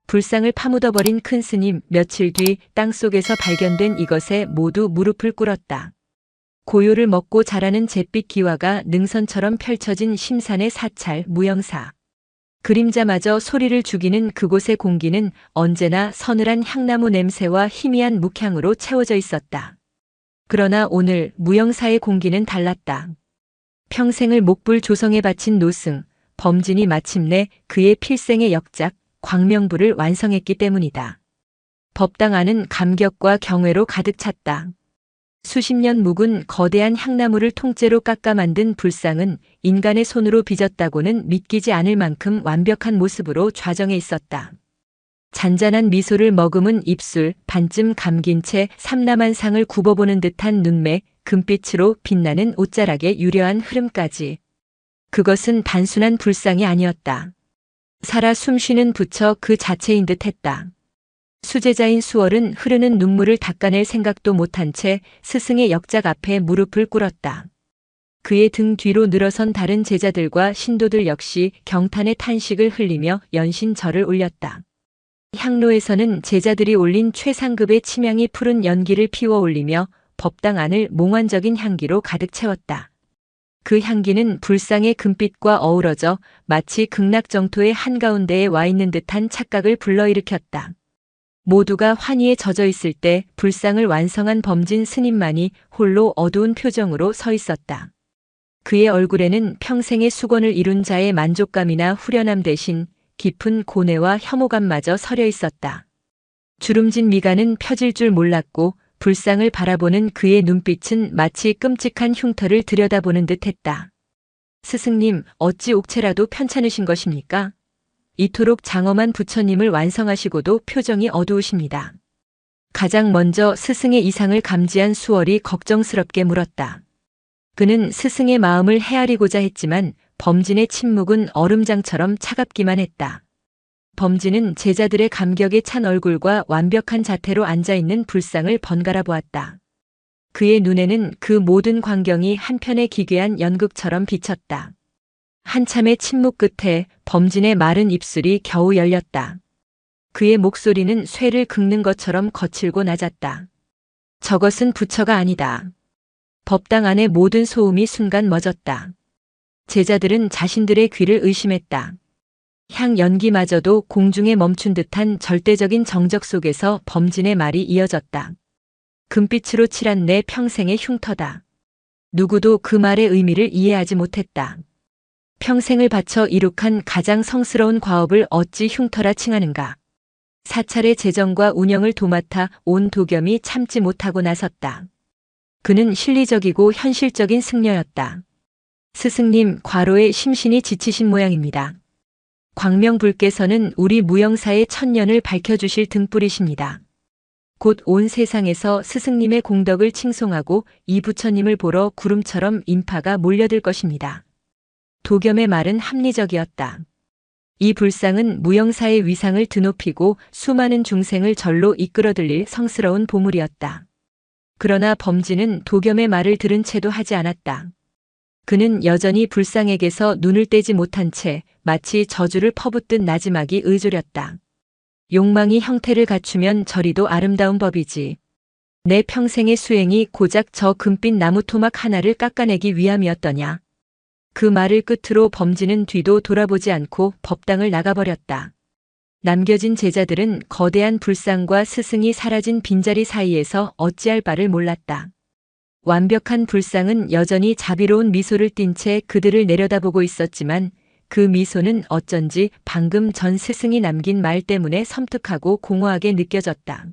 불상을 파묻어버린 큰 스님, 며칠 뒤 땅속에서 발견된 이것에 모두 무릎을 꿇었다. 고요를 먹고 자라는 잿빛 기와가 능선처럼 펼쳐진 심산의 사찰 무영사. 그림자마저 소리를 죽이는 그곳의 공기는 언제나 서늘한 향나무 냄새와 희미한 묵향으로 채워져 있었다. 그러나 오늘 무영사의 공기는 달랐다. 평생을 목불 조성에 바친 노승, 범진이 마침내 그의 필생의 역작, 광명부를 완성했기 때문이다. 법당 안은 감격과 경외로 가득 찼다. 수십 년 묵은 거대한 향나무를 통째로 깎아 만든 불상은 인간의 손으로 빚었다고는 믿기지 않을 만큼 완벽한 모습으로 좌정해 있었다. 잔잔한 미소를 머금은 입술, 반쯤 감긴 채 삼라만상을 굽어보는 듯한 눈매, 금빛으로 빛나는 옷자락의 유려한 흐름까지. 그것은 단순한 불상이 아니었다. 살아 숨쉬는 부처 그 자체인 듯했다. 수제자인 수월은 흐르는 눈물을 닦아낼 생각도 못한 채 스승의 역작 앞에 무릎을 꿇었다. 그의 등 뒤로 늘어선 다른 제자들과 신도들 역시 경탄의 탄식을 흘리며 연신 절을 올렸다. 향로에서는 제자들이 올린 최상급의 치명이 푸른 연기를 피워 올리며 법당 안을 몽환적인 향기로 가득 채웠다. 그 향기는 불상의 금빛과 어우러져 마치 극락정토의 한가운데에 와 있는 듯한 착각을 불러일으켰다. 모두가 환희에 젖어 있을 때 불상을 완성한 범진 스님만이 홀로 어두운 표정으로 서 있었다. 그의 얼굴에는 평생의 수건을 이룬 자의 만족감이나 후련함 대신 깊은 고뇌와 혐오감마저 서려 있었다. 주름진 미간은 펴질 줄 몰랐고 불상을 바라보는 그의 눈빛은 마치 끔찍한 흉터를 들여다보는 듯했다. 스승님, 어찌 옥체라도 편찮으신 것입니까? 이토록 장엄한 부처님을 완성하시고도 표정이 어두우십니다. 가장 먼저 스승의 이상을 감지한 수월이 걱정스럽게 물었다. 그는 스승의 마음을 헤아리고자 했지만 범진의 침묵은 얼음장처럼 차갑기만 했다. 범진은 제자들의 감격에 찬 얼굴과 완벽한 자태로 앉아있는 불상을 번갈아 보았다. 그의 눈에는 그 모든 광경이 한편의 기괴한 연극처럼 비쳤다. 한참의 침묵 끝에 범진의 마른 입술이 겨우 열렸다. 그의 목소리는 쇠를 긁는 것처럼 거칠고 낮았다. 저것은 부처가 아니다. 법당 안의 모든 소음이 순간 멎었다. 제자들은 자신들의 귀를 의심했다. 향 연기마저도 공중에 멈춘 듯한 절대적인 정적 속에서 범진의 말이 이어졌다. 금빛으로 칠한 내 평생의 흉터다. 누구도 그 말의 의미를 이해하지 못했다. 평생을 바쳐 이룩한 가장 성스러운 과업을 어찌 흉터라 칭하는가. 사찰의 재정과 운영을 도맡아 온 도겸이 참지 못하고 나섰다. 그는 실리적이고 현실적인 승려였다. 스승님, 과로에 심신이 지치신 모양입니다. 광명불께서는 우리 무영사의 천년을 밝혀주실 등불이십니다. 곧 온 세상에서 스승님의 공덕을 칭송하고 이 부처님을 보러 구름처럼 인파가 몰려들 것입니다. 도겸의 말은 합리적이었다. 이 불상은 무영사의 위상을 드높이고 수많은 중생을 절로 이끌어들일 성스러운 보물이었다. 그러나 범진은 도겸의 말을 들은 채도 하지 않았다. 그는 여전히 불상에게서 눈을 떼지 못한 채 마치 저주를 퍼붓듯 나지막이 의졸였다. 욕망이 형태를 갖추면 저리도 아름다운 법이지. 내 평생의 수행이 고작 저 금빛 나무 토막 하나를 깎아내기 위함이었더냐. 그 말을 끝으로 범진은 뒤도 돌아보지 않고 법당을 나가버렸다. 남겨진 제자들은 거대한 불상과 스승이 사라진 빈자리 사이에서 어찌할 바를 몰랐다. 완벽한 불상은 여전히 자비로운 미소를 띤 채 그들을 내려다보고 있었지만 그 미소는 어쩐지 방금 전 스승이 남긴 말 때문에 섬뜩하고 공허하게 느껴졌다.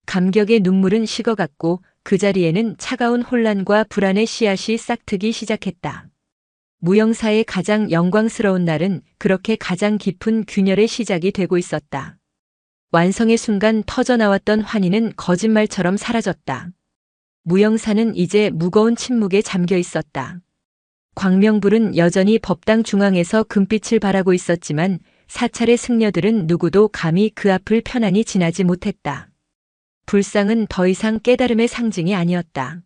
감격의 눈물은 식어갔고 그 자리에는 차가운 혼란과 불안의 씨앗이 싹트기 시작했다. 무영사의 가장 영광스러운 날은 그렇게 가장 깊은 균열의 시작이 되고 있었다. 완성의 순간 터져나왔던 환희는 거짓말처럼 사라졌다. 무영사는 이제 무거운 침묵에 잠겨 있었다. 광명불은 여전히 법당 중앙에서 금빛을 발하고 있었지만 사찰의 승려들은 누구도 감히 그 앞을 편안히 지나지 못했다. 불상은 더 이상 깨달음의 상징이 아니었다.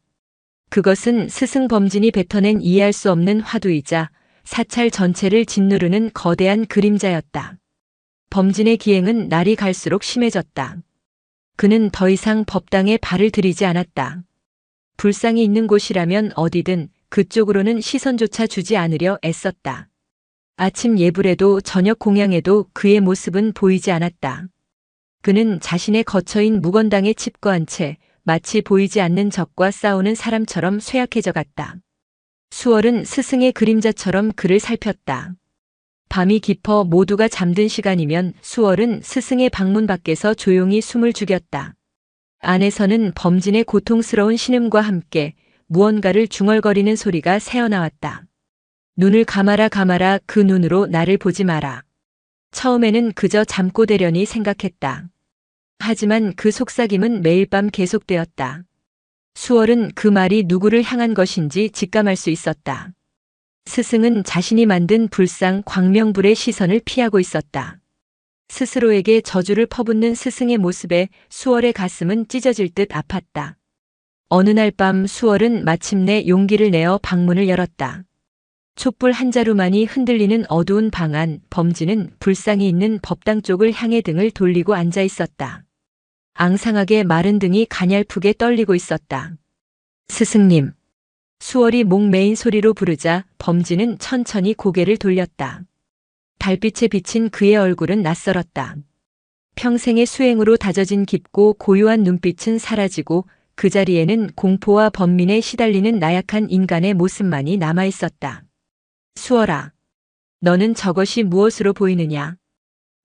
그것은 스승 범진이 뱉어낸 이해할 수 없는 화두이자 사찰 전체를 짓누르는 거대한 그림자였다. 범진의 기행은 날이 갈수록 심해졌다. 그는 더 이상 법당에 발을 들이지 않았다. 불상이 있는 곳이라면 어디든 그쪽으로는 시선조차 주지 않으려 애썼다. 아침 예불에도 저녁 공양에도 그의 모습은 보이지 않았다. 그는 자신의 거처인 무건당에 칩거한 채 마치 보이지 않는 적과 싸우는 사람처럼 쇠약해져 갔다. 수월은 스승의 그림자처럼 그를 살폈다. 밤이 깊어 모두가 잠든 시간이면 수월은 스승의 방문 밖에서 조용히 숨을 죽였다. 안에서는 범진의 고통스러운 신음과 함께 무언가를 중얼거리는 소리가 새어나왔다. 눈을 감아라 감아라, 그 눈으로 나를 보지 마라. 처음에는 그저 잠꼬 대려니 생각했다. 하지만 그 속삭임은 매일 밤 계속되었다. 수월은 그 말이 누구를 향한 것인지 직감할 수 있었다. 스승은 자신이 만든 불상 광명불의 시선을 피하고 있었다. 스스로에게 저주를 퍼붓는 스승의 모습에 수월의 가슴은 찢어질 듯 아팠다. 어느 날 밤 수월은 마침내 용기를 내어 방문을 열었다. 촛불 한 자루만이 흔들리는 어두운 방 안, 범진은 불상이 있는 법당 쪽을 향해 등을 돌리고 앉아 있었다. 앙상하게 마른 등이 가냘프게 떨리고 있었다. 스승님. 수월이 목 메인 소리로 부르자 범진은 천천히 고개를 돌렸다. 달빛에 비친 그의 얼굴은 낯설었다. 평생의 수행으로 다져진 깊고 고요한 눈빛은 사라지고 그 자리에는 공포와 번민에 시달리는 나약한 인간의 모습만이 남아 있었다. 수월아, 너는 저것이 무엇으로 보이느냐?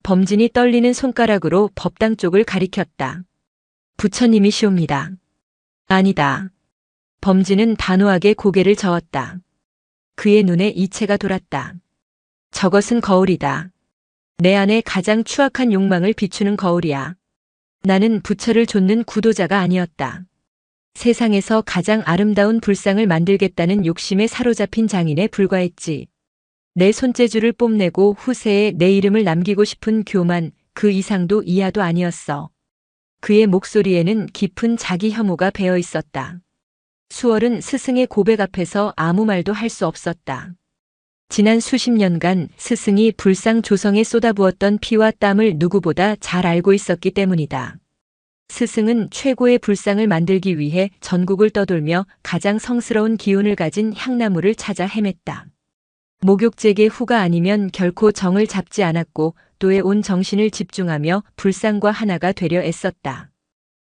범진이 떨리는 손가락으로 법당 쪽을 가리켰다. 부처님이시옵니다. 아니다. 범진은 단호하게 고개를 저었다. 그의 눈에 이체가 돌았다. 저것은 거울이다. 내 안에 가장 추악한 욕망을 비추는 거울이야. 나는 부처를 좇는 구도자가 아니었다. 세상에서 가장 아름다운 불상을 만들겠다는 욕심에 사로잡힌 장인에 불과했지. 내 손재주를 뽐내고 후세에 내 이름을 남기고 싶은 교만, 그 이상도 이하도 아니었어. 그의 목소리에는 깊은 자기 혐오가 배어 있었다. 수월은 스승의 고백 앞에서 아무 말도 할 수 없었다. 지난 수십 년간 스승이 불상 조성에 쏟아부었던 피와 땀을 누구보다 잘 알고 있었기 때문이다. 스승은 최고의 불상을 만들기 위해 전국을 떠돌며 가장 성스러운 기운을 가진 향나무를 찾아 헤맸다. 목욕제계 후가 아니면 결코 정을 잡지 않았고 또에 온 정신을 집중하며 불상과 하나가 되려 애썼다.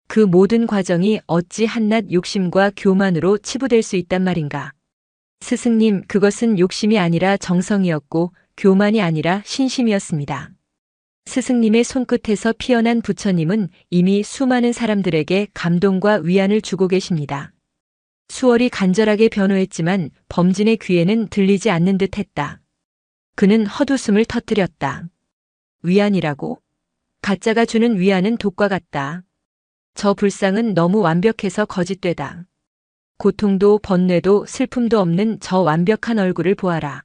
그 모든 과정이 어찌 한낱 욕심과 교만으로 치부될 수 있단 말인가. 스승님, 그것은 욕심이 아니라 정성이었고 교만이 아니라 신심이었습니다. 스승님의 손끝에서 피어난 부처님은 이미 수많은 사람들에게 감동과 위안을 주고 계십니다. 수월이 간절하게 변호했지만 범진의 귀에는 들리지 않는 듯 했다. 그는 헛웃음을 터뜨렸다. 위안이라고? 가짜가 주는 위안은 독과 같다. 저 불상은 너무 완벽해서 거짓되다. 고통도 번뇌도 슬픔도 없는 저 완벽한 얼굴을 보아라.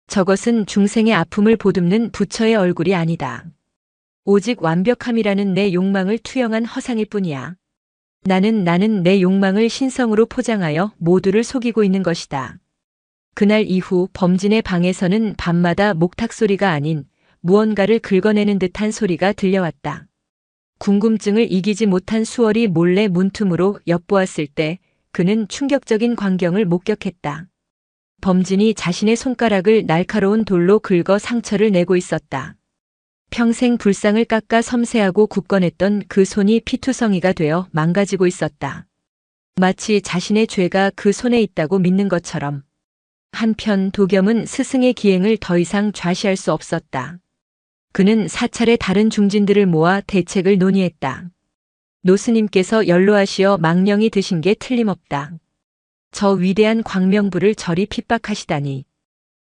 저것은 중생의 아픔을 보듬는 부처의 얼굴이 아니다. 오직 완벽함이라는 내 욕망을 투영한 허상일 뿐이야. 나는 내 욕망을 신성으로 포장하여 모두를 속이고 있는 것이다. 그날 이후 범진의 방에서는 밤마다 목탁 소리가 아닌 무언가를 긁어내는 듯한 소리가 들려왔다. 궁금증을 이기지 못한 수월이 몰래 문틈으로 엿보았을 때 그는 충격적인 광경을 목격했다. 범진이 자신의 손가락을 날카로운 돌로 긁어 상처를 내고 있었다. 평생 불상을 깎아 섬세하고 굳건했던 그 손이 피투성이가 되어 망가지고 있었다. 마치 자신의 죄가 그 손에 있다고 믿는 것처럼. 한편 도겸은 스승의 기행을 더 이상 좌시할 수 없었다. 그는 사찰의 다른 중진들을 모아 대책을 논의했다. 노스님께서 연로하시어 망령이 드신 게 틀림없다. 저 위대한 광명불을 저리 핍박하시다니.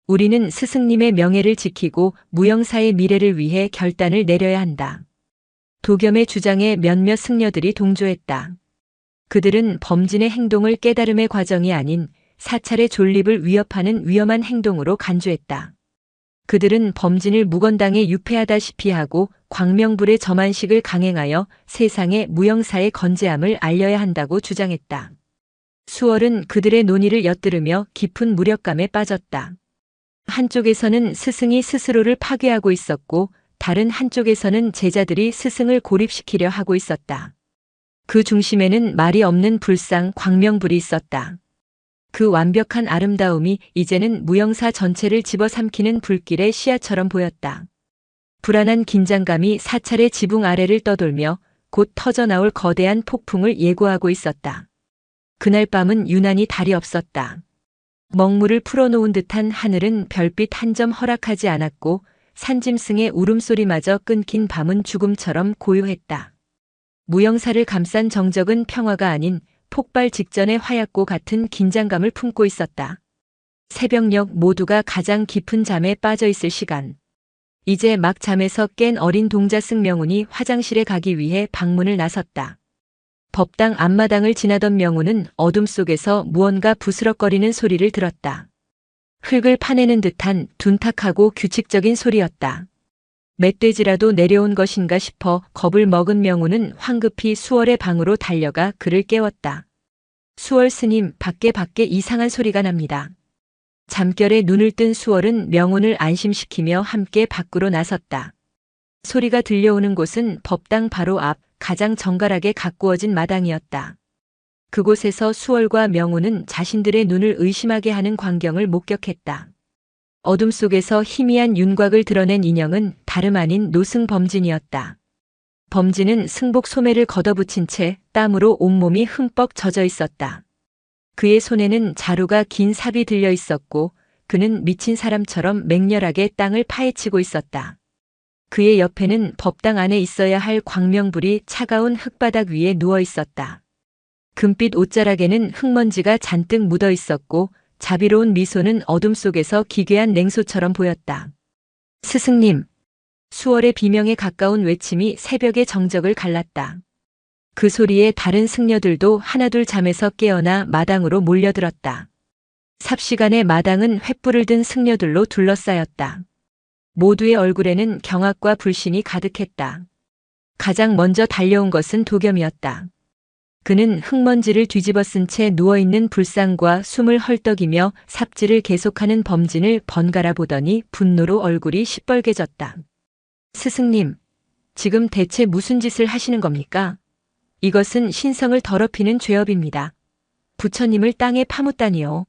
우리는 스승님의 명예를 지키고 무영사의 미래를 위해 결단을 내려야 한다. 도겸의 주장에 몇몇 승려들이 동조했다. 그들은 범진의 행동을 깨달음의 과정이 아닌 사찰의 존립을 위협하는 위험한 행동으로 간주했다. 그들은 범진을 무건당에 유폐하다시피 하고 광명불의 저만식을 강행하여 세상에 무영사의 건재함을 알려야 한다고 주장했다. 수월은 그들의 논의를 엿들으며 깊은 무력감에 빠졌다. 한쪽에서는 스승이 스스로를 파괴하고 있었고 다른 한쪽에서는 제자들이 스승을 고립시키려 하고 있었다. 그 중심에는 말이 없는 불상 광명불이 있었다. 그 완벽한 아름다움이 이제는 무영사 전체를 집어삼키는 불길의 씨앗처럼 보였다. 불안한 긴장감이 사찰의 지붕 아래를 떠돌며 곧 터져나올 거대한 폭풍을 예고하고 있었다. 그날 밤은 유난히 달이 없었다. 먹물을 풀어놓은 듯한 하늘은 별빛 한 점 허락하지 않았고 산짐승의 울음소리마저 끊긴 밤은 죽음처럼 고요했다. 무영사를 감싼 정적은 평화가 아닌 폭발 직전의 화약고 같은 긴장감을 품고 있었다. 새벽녘 모두가 가장 깊은 잠에 빠져 있을 시간. 이제 막 잠에서 깬 어린 동자승 명운이 화장실에 가기 위해 방문을 나섰다. 법당 앞마당을 지나던 명운은 어둠 속에서 무언가 부스럭거리는 소리를 들었다. 흙을 파내는 듯한 둔탁하고 규칙적인 소리였다. 멧돼지라도 내려온 것인가 싶어 겁을 먹은 명운은 황급히 수월의 방으로 달려가 그를 깨웠다. 수월 스님, 밖에 이상한 소리가 납니다. 잠결에 눈을 뜬 수월은 명운을 안심시키며 함께 밖으로 나섰다. 소리가 들려오는 곳은 법당 바로 앞 가장 정갈하게 가꾸어진 마당이었다. 그곳에서 수월과 명운은 자신들의 눈을 의심하게 하는 광경을 목격했다. 어둠 속에서 희미한 윤곽을 드러낸 인형은 다름 아닌 노승 범진이었다. 범진은 승복 소매를 걷어붙인 채 땀으로 온몸이 흠뻑 젖어 있었다. 그의 손에는 자루가 긴 삽이 들려 있었고 그는 미친 사람처럼 맹렬하게 땅을 파헤치고 있었다. 그의 옆에는 법당 안에 있어야 할 광명불이 차가운 흙바닥 위에 누워 있었다. 금빛 옷자락에는 흙먼지가 잔뜩 묻어 있었고 자비로운 미소는 어둠 속에서 기괴한 냉소처럼 보였다. 스승님. 수월의 비명에 가까운 외침이 새벽의 정적을 갈랐다. 그 소리에 다른 승려들도 하나둘 잠에서 깨어나 마당으로 몰려들었다. 삽시간에 마당은 횃불을 든 승려들로 둘러싸였다. 모두의 얼굴에는 경악과 불신이 가득했다. 가장 먼저 달려온 것은 도겸이었다. 그는 흙먼지를 뒤집어 쓴 채 누워있는 불상과 숨을 헐떡이며 삽질을 계속하는 범진을 번갈아 보더니 분노로 얼굴이 시뻘개졌다. 스승님, 지금 대체 무슨 짓을 하시는 겁니까? 이것은 신성을 더럽히는 죄업입니다. 부처님을 땅에 파묻다니요.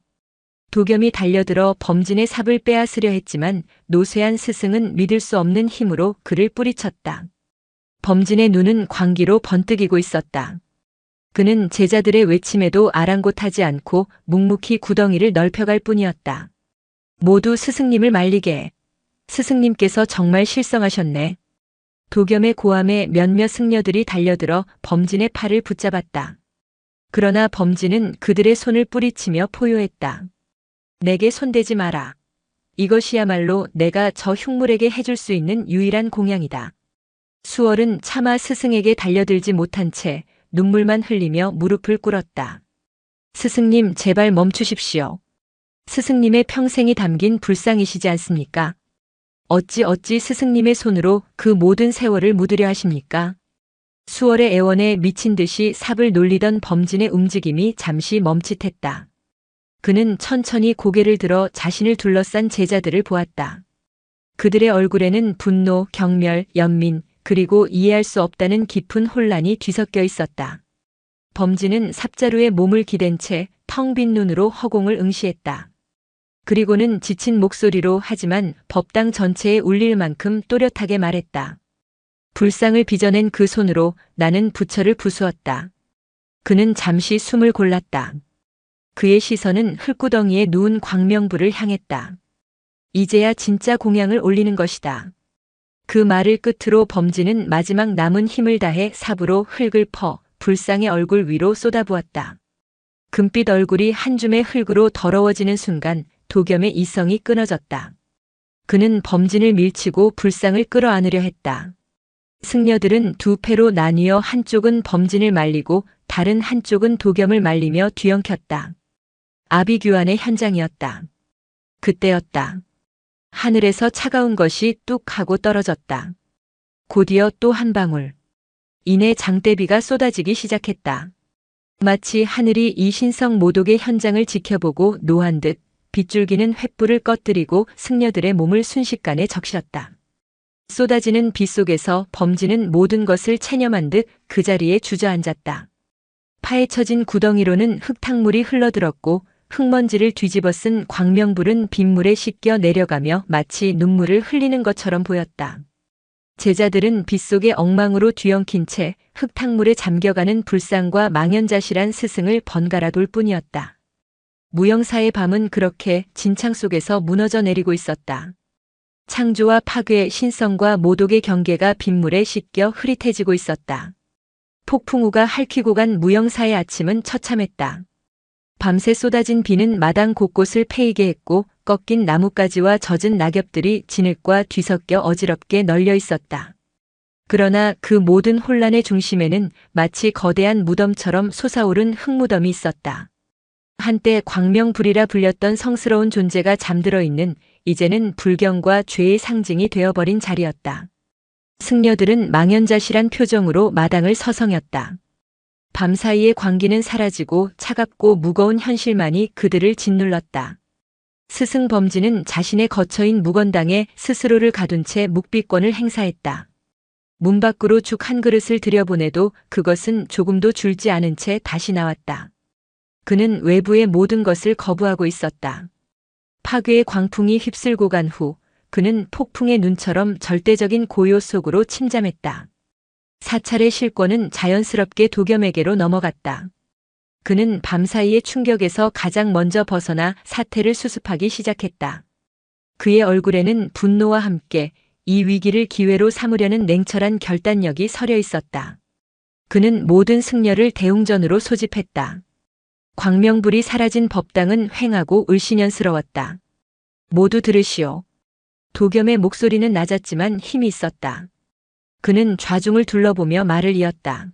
도겸이 달려들어 범진의 삽을 빼앗으려 했지만 노쇠한 스승은 믿을 수 없는 힘으로 그를 뿌리쳤다. 범진의 눈은 광기로 번뜩이고 있었다. 그는 제자들의 외침에도 아랑곳하지 않고 묵묵히 구덩이를 넓혀갈 뿐이었다. 모두 스승님을 말리게. 스승님께서 정말 실성하셨네. 도겸의 고함에 몇몇 승려들이 달려들어 범진의 팔을 붙잡았다. 그러나 범진은 그들의 손을 뿌리치며 포효했다. 내게 손대지 마라. 이것이야말로 내가 저 흉물에게 해줄 수 있는 유일한 공양이다. 수월은 차마 스승에게 달려들지 못한 채 눈물만 흘리며 무릎을 꿇었다. 스승님, 제발 멈추십시오. 스승님의 평생이 담긴 불상이시지 않습니까? 어찌 스승님의 손으로 그 모든 세월을 묻으려 하십니까? 수월의 애원에 미친 듯이 삽을 놀리던 범진의 움직임이 잠시 멈칫했다. 그는 천천히 고개를 들어 자신을 둘러싼 제자들을 보았다. 그들의 얼굴에는 분노, 경멸, 연민, 그리고 이해할 수 없다는 깊은 혼란이 뒤섞여 있었다. 범진은 삽자루에 몸을 기댄 채 텅 빈 눈으로 허공을 응시했다. 그리고는 지친 목소리로 하지만 법당 전체에 울릴 만큼 또렷하게 말했다. 불상을 빚어낸 그 손으로 나는 부처를 부수었다. 그는 잠시 숨을 골랐다. 그의 시선은 흙구덩이에 누운 광명불을 향했다. 이제야 진짜 공양을 올리는 것이다. 그 말을 끝으로 범진은 마지막 남은 힘을 다해 삽으로 흙을 퍼 불상의 얼굴 위로 쏟아부었다. 금빛 얼굴이 한 줌의 흙으로 더러워지는 순간 도겸의 이성이 끊어졌다. 그는 범진을 밀치고 불상을 끌어안으려 했다. 승려들은 두 패로 나뉘어 한쪽은 범진을 말리고 다른 한쪽은 도겸을 말리며 뒤엉켰다. 아비규환의 현장이었다. 그때였다. 하늘에서 차가운 것이 뚝 하고 떨어졌다. 곧이어 또 한 방울. 이내 장대비가 쏟아지기 시작했다. 마치 하늘이 이 신성 모독의 현장을 지켜보고 노한 듯 빗줄기는 횃불을 꺼뜨리고 승려들의 몸을 순식간에 적셨다. 쏟아지는 비 속에서 범진은 모든 것을 체념한 듯 그 자리에 주저앉았다. 파헤쳐진 구덩이로는 흙탕물이 흘러들었고 흙먼지를 뒤집어 쓴 광명불은 빗물에 씻겨 내려가며 마치 눈물을 흘리는 것처럼 보였다. 제자들은 빗속에 엉망으로 뒤엉킨 채 흙탕물에 잠겨가는 불상과 망연자실한 스승을 번갈아 돌 뿐이었다. 무영사의 밤은 그렇게 진창 속에서 무너져 내리고 있었다. 창조와 파괴의 신성과 모독의 경계가 빗물에 씻겨 흐릿해지고 있었다. 폭풍우가 핥히고 간 무영사의 아침은 처참했다. 밤새 쏟아진 비는 마당 곳곳을 패이게 했고 꺾인 나뭇가지와 젖은 낙엽들이 진흙과 뒤섞여 어지럽게 널려 있었다. 그러나 그 모든 혼란의 중심에는 마치 거대한 무덤처럼 솟아오른 흙무덤이 있었다. 한때 광명불이라 불렸던 성스러운 존재가 잠들어 있는 이제는 불경과 죄의 상징이 되어버린 자리였다. 승려들은 망연자실한 표정으로 마당을 서성였다. 밤사이의 광기는 사라지고 차갑고 무거운 현실만이 그들을 짓눌렀다. 스승 범진은 자신의 거처인 무건당에 스스로를 가둔 채 묵비권을 행사했다. 문 밖으로 죽 한 그릇을 들여보내도 그것은 조금도 줄지 않은 채 다시 나왔다. 그는 외부의 모든 것을 거부하고 있었다. 파괴의 광풍이 휩쓸고 간 후 그는 폭풍의 눈처럼 절대적인 고요 속으로 침잠했다. 사찰의 실권은 자연스럽게 도겸에게로 넘어갔다. 그는 밤사이의 충격에서 가장 먼저 벗어나 사태를 수습하기 시작했다. 그의 얼굴에는 분노와 함께 이 위기를 기회로 삼으려는 냉철한 결단력이 서려 있었다. 그는 모든 승려를 대웅전으로 소집했다. 광명불이 사라진 법당은 횡하고 을씨년스러웠다. 모두 들으시오. 도겸의 목소리는 낮았지만 힘이 있었다. 그는 좌중을 둘러보며 말을 이었다.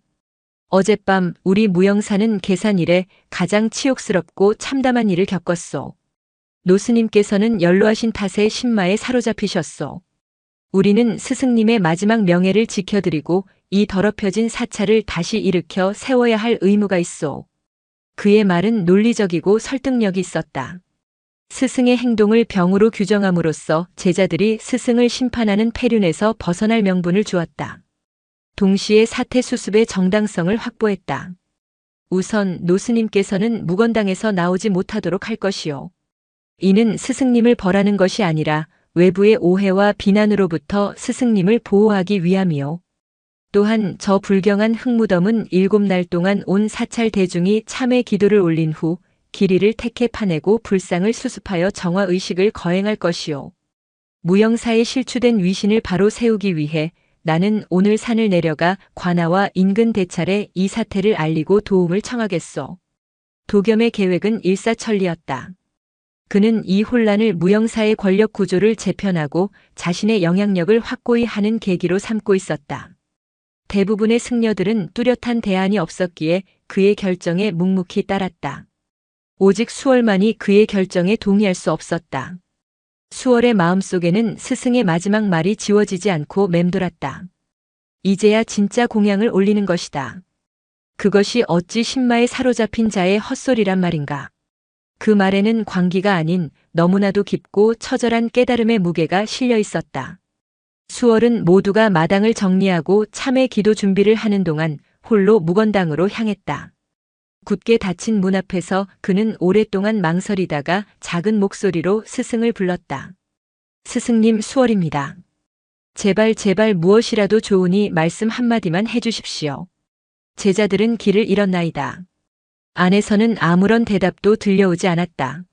어젯밤 우리 무영사는 계산일에 가장 치욕스럽고 참담한 일을 겪었소. 노스님께서는 연로하신 탓에 신마에 사로잡히셨소. 우리는 스승님의 마지막 명예를 지켜드리고 이 더럽혀진 사찰을 다시 일으켜 세워야 할 의무가 있소. 그의 말은 논리적이고 설득력이 있었다. 스승의 행동을 병으로 규정함으로써 제자들이 스승을 심판하는 폐륜에서 벗어날 명분을 주었다. 동시에 사태 수습의 정당성을 확보했다. 우선 노스님께서는 무건당에서 나오지 못하도록 할 것이요. 이는 스승님을 벌하는 것이 아니라 외부의 오해와 비난으로부터 스승님을 보호하기 위함이요. 또한 저 불경한 흙무덤은 7날 동안 온 사찰 대중이 참회 기도를 올린 후 길이를 택해 파내고 불상을 수습하여 정화의식을 거행할 것이요. 무영사에 실추된 위신을 바로 세우기 위해 나는 오늘 산을 내려가 관아와 인근 대찰에 이 사태를 알리고 도움을 청하겠소. 도겸의 계획은 일사천리였다. 그는 이 혼란을 무영사의 권력 구조를 재편하고 자신의 영향력을 확고히 하는 계기로 삼고 있었다. 대부분의 승려들은 뚜렷한 대안이 없었기에 그의 결정에 묵묵히 따랐다. 오직 수월만이 그의 결정에 동의할 수 없었다. 수월의 마음속에는 스승의 마지막 말이 지워지지 않고 맴돌았다. 이제야 진짜 공양을 올리는 것이다. 그것이 어찌 신마에 사로잡힌 자의 헛소리란 말인가. 그 말에는 광기가 아닌 너무나도 깊고 처절한 깨달음의 무게가 실려 있었다. 수월은 모두가 마당을 정리하고 참회 기도 준비를 하는 동안 홀로 무건당으로 향했다. 굳게 닫힌 문 앞에서 그는 오랫동안 망설이다가 작은 목소리로 스승을 불렀다. 스승님 수월입니다. 제발 무엇이라도 좋으니 말씀 한마디만 해주십시오. 제자들은 길을 잃었나이다. 안에서는 아무런 대답도 들려오지 않았다.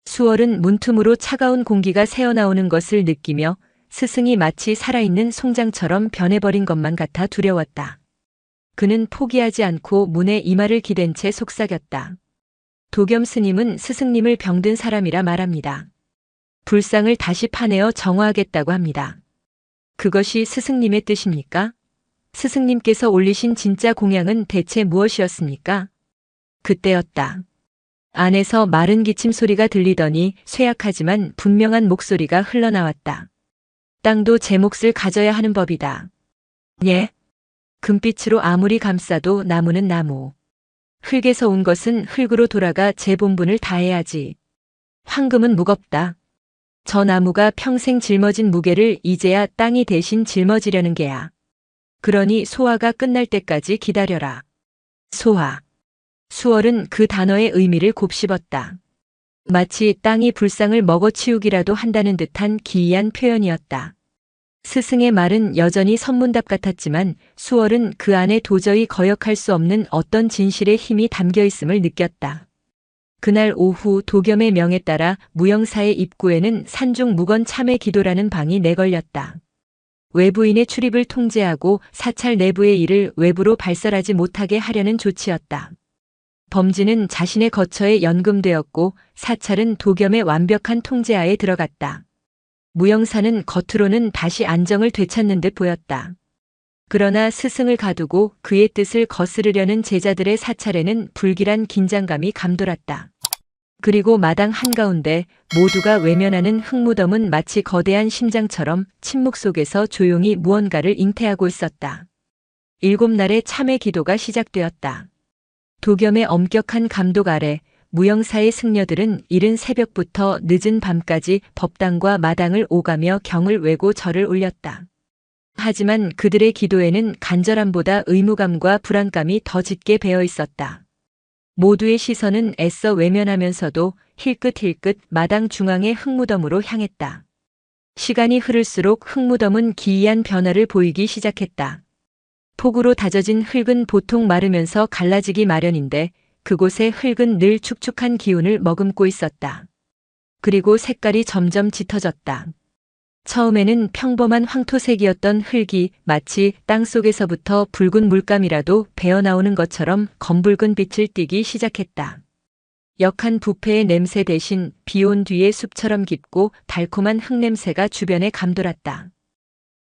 수월은 문틈으로 차가운 공기가 새어나오는 것을 느끼며 스승이 마치 살아있는 송장처럼 변해버린 것만 같아 두려웠다. 그는 포기하지 않고 문에 이마를 기댄 채 속삭였다. 도겸 스님은 스승님을 병든 사람이라 말합니다. 불상을 다시 파내어 정화하겠다고 합니다. 그것이 스승님의 뜻입니까? 스승님께서 올리신 진짜 공양은 대체 무엇이었습니까? 그때였다. 안에서 마른 기침 소리가 들리더니 쇠약하지만 분명한 목소리가 흘러나왔다. 땅도 제 몫을 가져야 하는 법이다. 예. 금빛으로 아무리 감싸도 나무는 나무. 흙에서 온 것은 흙으로 돌아가 제 본분을 다해야지. 황금은 무겁다. 저 나무가 평생 짊어진 무게를 이제야 땅이 대신 짊어지려는 게야. 그러니 소화가 끝날 때까지 기다려라. 소화. 수월은 그 단어의 의미를 곱씹었다. 마치 땅이 불상을 먹어치우기라도 한다는 듯한 기이한 표현이었다. 스승의 말은 여전히 선문답 같았지만 수월은 그 안에 도저히 거역할 수 없는 어떤 진실의 힘이 담겨 있음을 느꼈다. 그날 오후 도겸의 명에 따라 무영사의 입구에는 산중 무건 참회 기도라는 방이 내걸렸다. 외부인의 출입을 통제하고 사찰 내부의 일을 외부로 발설하지 못하게 하려는 조치였다. 범진은 자신의 거처에 연금되었고 사찰은 도겸의 완벽한 통제하에 들어갔다. 무영사는 겉으로는 다시 안정을 되찾는 듯 보였다. 그러나 스승을 가두고 그의 뜻을 거스르려는 제자들의 사찰에는 불길한 긴장감이 감돌았다. 그리고 마당 한가운데 모두가 외면하는 흙무덤은 마치 거대한 심장처럼 침묵 속에서 조용히 무언가를 잉태하고 있었다. 7날의 참회 기도가 시작되었다. 도겸의 엄격한 감독 아래 무영사의 승려들은 이른 새벽부터 늦은 밤까지 법당과 마당을 오가며 경을 외고 절을 올렸다. 하지만 그들의 기도에는 간절함보다 의무감과 불안감이 더 짙게 배어 있었다. 모두의 시선은 애써 외면하면서도 힐끗힐끗 마당 중앙의 흙무덤으로 향했다. 시간이 흐를수록 흙무덤은 기이한 변화를 보이기 시작했다. 폭우로 다져진 흙은 보통 마르면서 갈라지기 마련인데 그곳의 흙은 늘 축축한 기운을 머금고 있었다. 그리고 색깔이 점점 짙어졌다. 처음에는 평범한 황토색이었던 흙이 마치 땅속에서부터 붉은 물감이라도 배어나오는 것처럼 검붉은 빛을 띠기 시작했다. 역한 부패의 냄새 대신 비온 뒤의 숲처럼 깊고 달콤한 흙냄새가 주변에 감돌았다.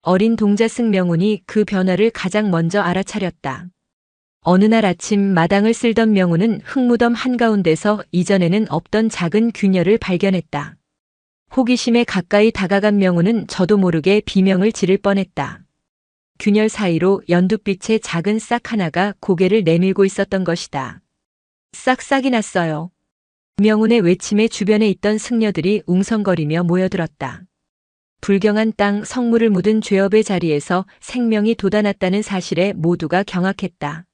어린 동자승 명운이 그 변화를 가장 먼저 알아차렸다. 어느 날 아침 마당을 쓸던 명운은 흙무덤 한가운데서 이전에는 없던 작은 균열을 발견했다. 호기심에 가까이 다가간 명운은 저도 모르게 비명을 지를 뻔했다. 균열 사이로 연두빛의 작은 싹 하나가 고개를 내밀고 있었던 것이다. 싹싹이 났어요. 명운의 외침에 주변에 있던 승려들이 웅성거리며 모여들었다. 불경한 땅 성물을 묻은 죄업의 자리에서 생명이 돋아났다는 사실에 모두가 경악했다.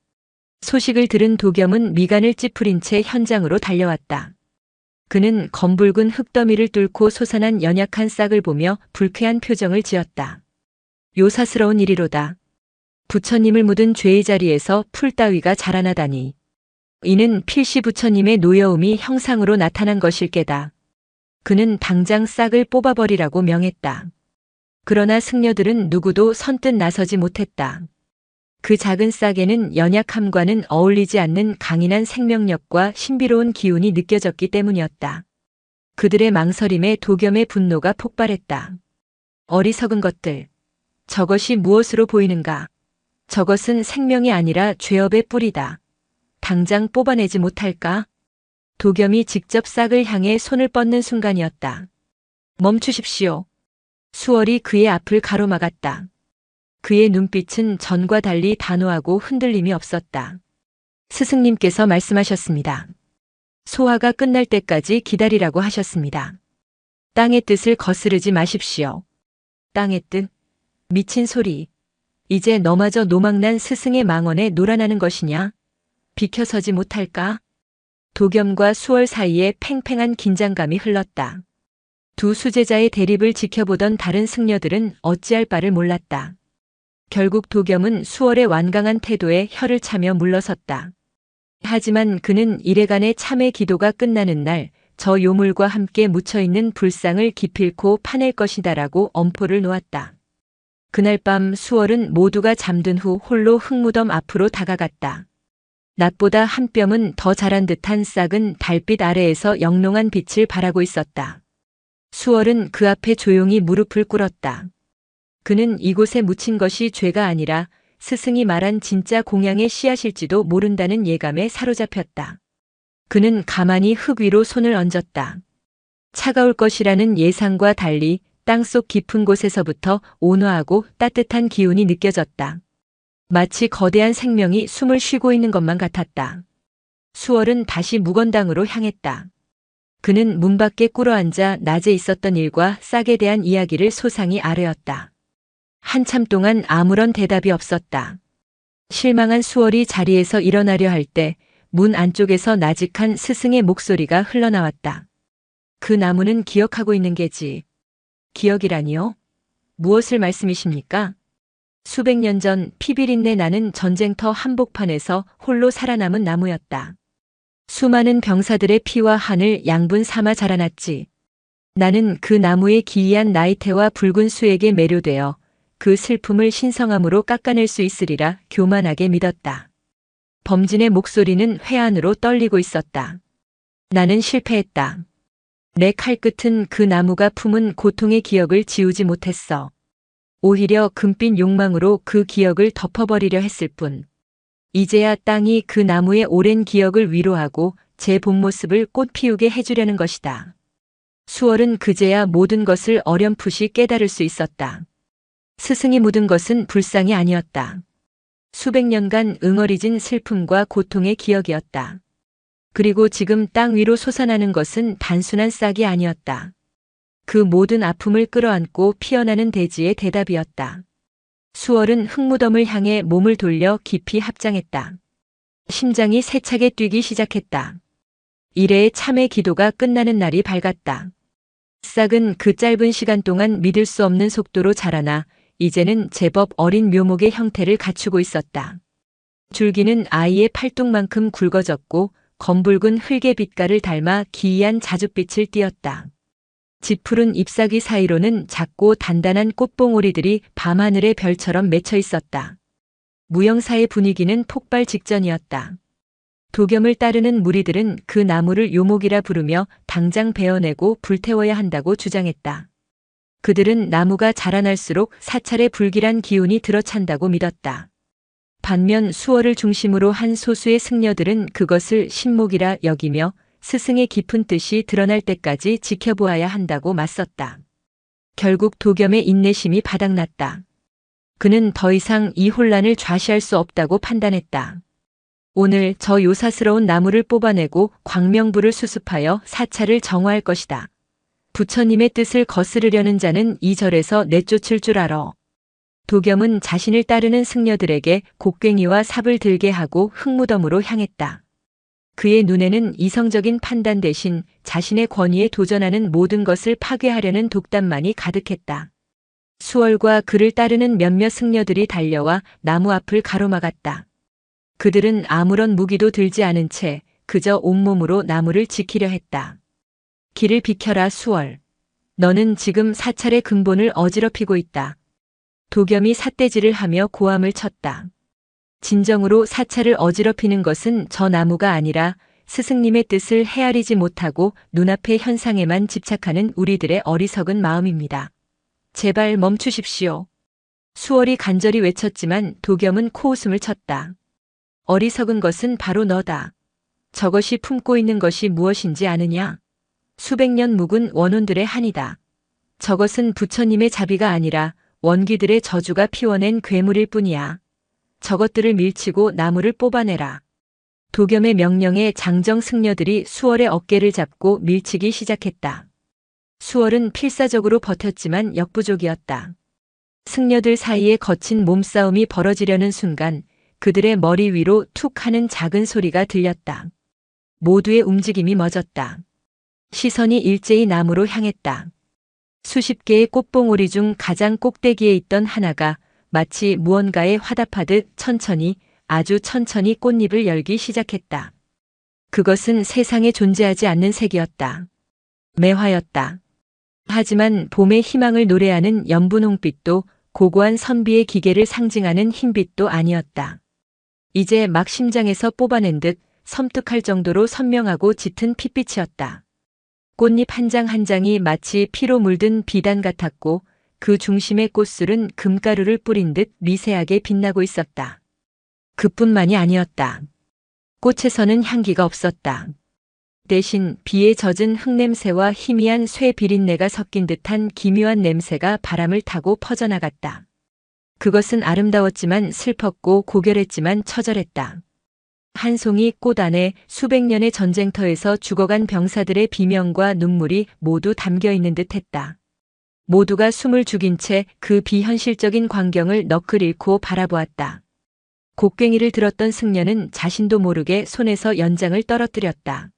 소식을 들은 도겸은 미간을 찌푸린 채 현장으로 달려왔다. 그는 검붉은 흙더미를 뚫고 솟아난 연약한 싹을 보며 불쾌한 표정을 지었다. 요사스러운 일이로다. 부처님을 묻은 죄의 자리에서 풀 따위가 자라나다니. 이는 필시 부처님의 노여움이 형상으로 나타난 것일 게다. 그는 당장 싹을 뽑아버리라고 명했다. 그러나 승려들은 누구도 선뜻 나서지 못했다. 그 작은 싹에는 연약함과는 어울리지 않는 강인한 생명력과 신비로운 기운이 느껴졌기 때문이었다. 그들의 망설임에 도겸의 분노가 폭발했다. 어리석은 것들. 저것이 무엇으로 보이는가? 저것은 생명이 아니라 죄업의 뿌리다. 당장 뽑아내지 못할까? 도겸이 직접 싹을 향해 손을 뻗는 순간이었다. 멈추십시오. 수월이 그의 앞을 가로막았다. 그의 눈빛은 전과 달리 단호하고 흔들림이 없었다. 스승님께서 말씀하셨습니다. 소화가 끝날 때까지 기다리라고 하셨습니다. 땅의 뜻을 거스르지 마십시오. 땅의 뜻? 미친 소리. 이제 너마저 노망난 스승의 망언에 놀아나는 것이냐? 비켜서지 못할까? 도겸과 수월 사이에 팽팽한 긴장감이 흘렀다. 두 수제자의 대립을 지켜보던 다른 승려들은 어찌할 바를 몰랐다. 결국 도겸은 수월의 완강한 태도에 혀를 차며 물러섰다. 하지만 그는 이래간의 참회 기도가 끝나는 날 저 요물과 함께 묻혀있는 불상을 기필코 파낼 것이다라고 엄포를 놓았다. 그날 밤 수월은 모두가 잠든 후 홀로 흙무덤 앞으로 다가갔다. 낮보다 한 뼘은 더 자란 듯한 싹은 달빛 아래에서 영롱한 빛을 발하고 있었다. 수월은 그 앞에 조용히 무릎을 꿇었다. 그는 이곳에 묻힌 것이 죄가 아니라 스승이 말한 진짜 공양의 씨앗일지도 모른다는 예감에 사로잡혔다. 그는 가만히 흙 위로 손을 얹었다. 차가울 것이라는 예상과 달리 땅속 깊은 곳에서부터 온화하고 따뜻한 기운이 느껴졌다. 마치 거대한 생명이 숨을 쉬고 있는 것만 같았다. 수월은 다시 무건당으로 향했다. 그는 문 밖에 꿇어앉아 낮에 있었던 일과 싹에 대한 이야기를 소상히 아뢰었다. 한참 동안 아무런 대답이 없었다. 실망한 수월이 자리에서 일어나려 할 때 문 안쪽에서 나직한 스승의 목소리가 흘러나왔다. 그 나무는 기억하고 있는 게지. 기억이라니요? 무엇을 말씀이십니까? 수백 년 전 피비린내 나는 전쟁터 한복판에서 홀로 살아남은 나무였다. 수많은 병사들의 피와 한을 양분 삼아 자라났지. 나는 그 나무의 기이한 나이테와 붉은 수에게 매료되어 그 슬픔을 신성함으로 깎아낼 수 있으리라 교만하게 믿었다. 범진의 목소리는 회한으로 떨리고 있었다. 나는 실패했다. 내 칼끝은 그 나무가 품은 고통의 기억을 지우지 못했어. 오히려 금빛 욕망으로 그 기억을 덮어버리려 했을 뿐. 이제야 땅이 그 나무의 오랜 기억을 위로하고 제 본 모습을 꽃 피우게 해주려는 것이다. 수월은 그제야 모든 것을 어렴풋이 깨달을 수 있었다. 스승이 묻은 것은 불상이 아니었다. 수백 년간 응어리진 슬픔과 고통의 기억이었다. 그리고 지금 땅 위로 솟아나는 것은 단순한 싹이 아니었다. 그 모든 아픔을 끌어안고 피어나는 대지의 대답이었다. 수월은 흙무덤을 향해 몸을 돌려 깊이 합장했다. 심장이 세차게 뛰기 시작했다. 이래의 참의 기도가 끝나는 날이 밝았다. 싹은 그 짧은 시간 동안 믿을 수 없는 속도로 자라나 이제는 제법 어린 묘목의 형태를 갖추고 있었다. 줄기는 아이의 팔뚝만큼 굵어졌고 검붉은 흙의 빛깔을 닮아 기이한 자줏빛을 띠었다. 짙푸른 잎사귀 사이로는 작고 단단한 꽃봉오리들이 밤하늘의 별처럼 맺혀 있었다. 무영사의 분위기는 폭발 직전이었다. 도겸을 따르는 무리들은 그 나무를 요목이라 부르며 당장 베어내고 불태워야 한다고 주장했다. 그들은 나무가 자라날수록 사찰의 불길한 기운이 들어찬다고 믿었다. 반면 수월을 중심으로 한 소수의 승려들은 그것을 신목이라 여기며 스승의 깊은 뜻이 드러날 때까지 지켜보아야 한다고 맞섰다. 결국 도겸의 인내심이 바닥났다. 그는 더 이상 이 혼란을 좌시할 수 없다고 판단했다. 오늘 저 요사스러운 나무를 뽑아내고 광명불을 수습하여 사찰을 정화할 것이다. 부처님의 뜻을 거스르려는 자는 이 절에서 내쫓을 줄 알아. 도겸은 자신을 따르는 승려들에게 곡괭이와 삽을 들게 하고 흙무덤으로 향했다. 그의 눈에는 이성적인 판단 대신 자신의 권위에 도전하는 모든 것을 파괴하려는 독단만이 가득했다. 수월과 그를 따르는 몇몇 승려들이 달려와 나무 앞을 가로막았다. 그들은 아무런 무기도 들지 않은 채 그저 온몸으로 나무를 지키려 했다. 길을 비켜라 수월. 너는 지금 사찰의 근본을 어지럽히고 있다. 도겸이 삿대질을 하며 고함을 쳤다. 진정으로 사찰을 어지럽히는 것은 저 나무가 아니라 스승님의 뜻을 헤아리지 못하고 눈앞의 현상에만 집착하는 우리들의 어리석은 마음입니다. 제발 멈추십시오. 수월이 간절히 외쳤지만 도겸은 코웃음을 쳤다. 어리석은 것은 바로 너다. 저것이 품고 있는 것이 무엇인지 아느냐? 수백 년 묵은 원혼들의 한이다. 저것은 부처님의 자비가 아니라 원귀들의 저주가 피워낸 괴물일 뿐이야. 저것들을 밀치고 나무를 뽑아내라. 도겸의 명령에 장정 승려들이 수월의 어깨를 잡고 밀치기 시작했다. 수월은 필사적으로 버텼지만 역부족이었다. 승려들 사이에 거친 몸싸움이 벌어지려는 순간 그들의 머리 위로 툭 하는 작은 소리가 들렸다. 모두의 움직임이 멎었다. 시선이 일제히 나무로 향했다. 수십 개의 꽃봉오리 중 가장 꼭대기에 있던 하나가 마치 무언가에 화답하듯 천천히, 아주 천천히 꽃잎을 열기 시작했다. 그것은 세상에 존재하지 않는 색이었다. 매화였다. 하지만 봄의 희망을 노래하는 연분홍빛도 고고한 선비의 기계를 상징하는 흰빛도 아니었다. 이제 막 심장에서 뽑아낸 듯 섬뜩할 정도로 선명하고 짙은 핏빛이었다. 꽃잎 한 장 한 장이 마치 피로 물든 비단 같았고 그 중심의 꽃술은 금가루를 뿌린 듯 미세하게 빛나고 있었다. 그뿐만이 아니었다. 꽃에서는 향기가 없었다. 대신 비에 젖은 흙냄새와 희미한 쇠 비린내가 섞인 듯한 기묘한 냄새가 바람을 타고 퍼져나갔다. 그것은 아름다웠지만 슬펐고 고결했지만 처절했다. 한 송이 꽃 안에 수백 년의 전쟁터에서 죽어간 병사들의 비명과 눈물이 모두 담겨 있는 듯 했다. 모두가 숨을 죽인 채 그 비현실적인 광경을 너클 잃고 바라보았다. 곡괭이를 들었던 승려는 자신도 모르게 손에서 연장을 떨어뜨렸다.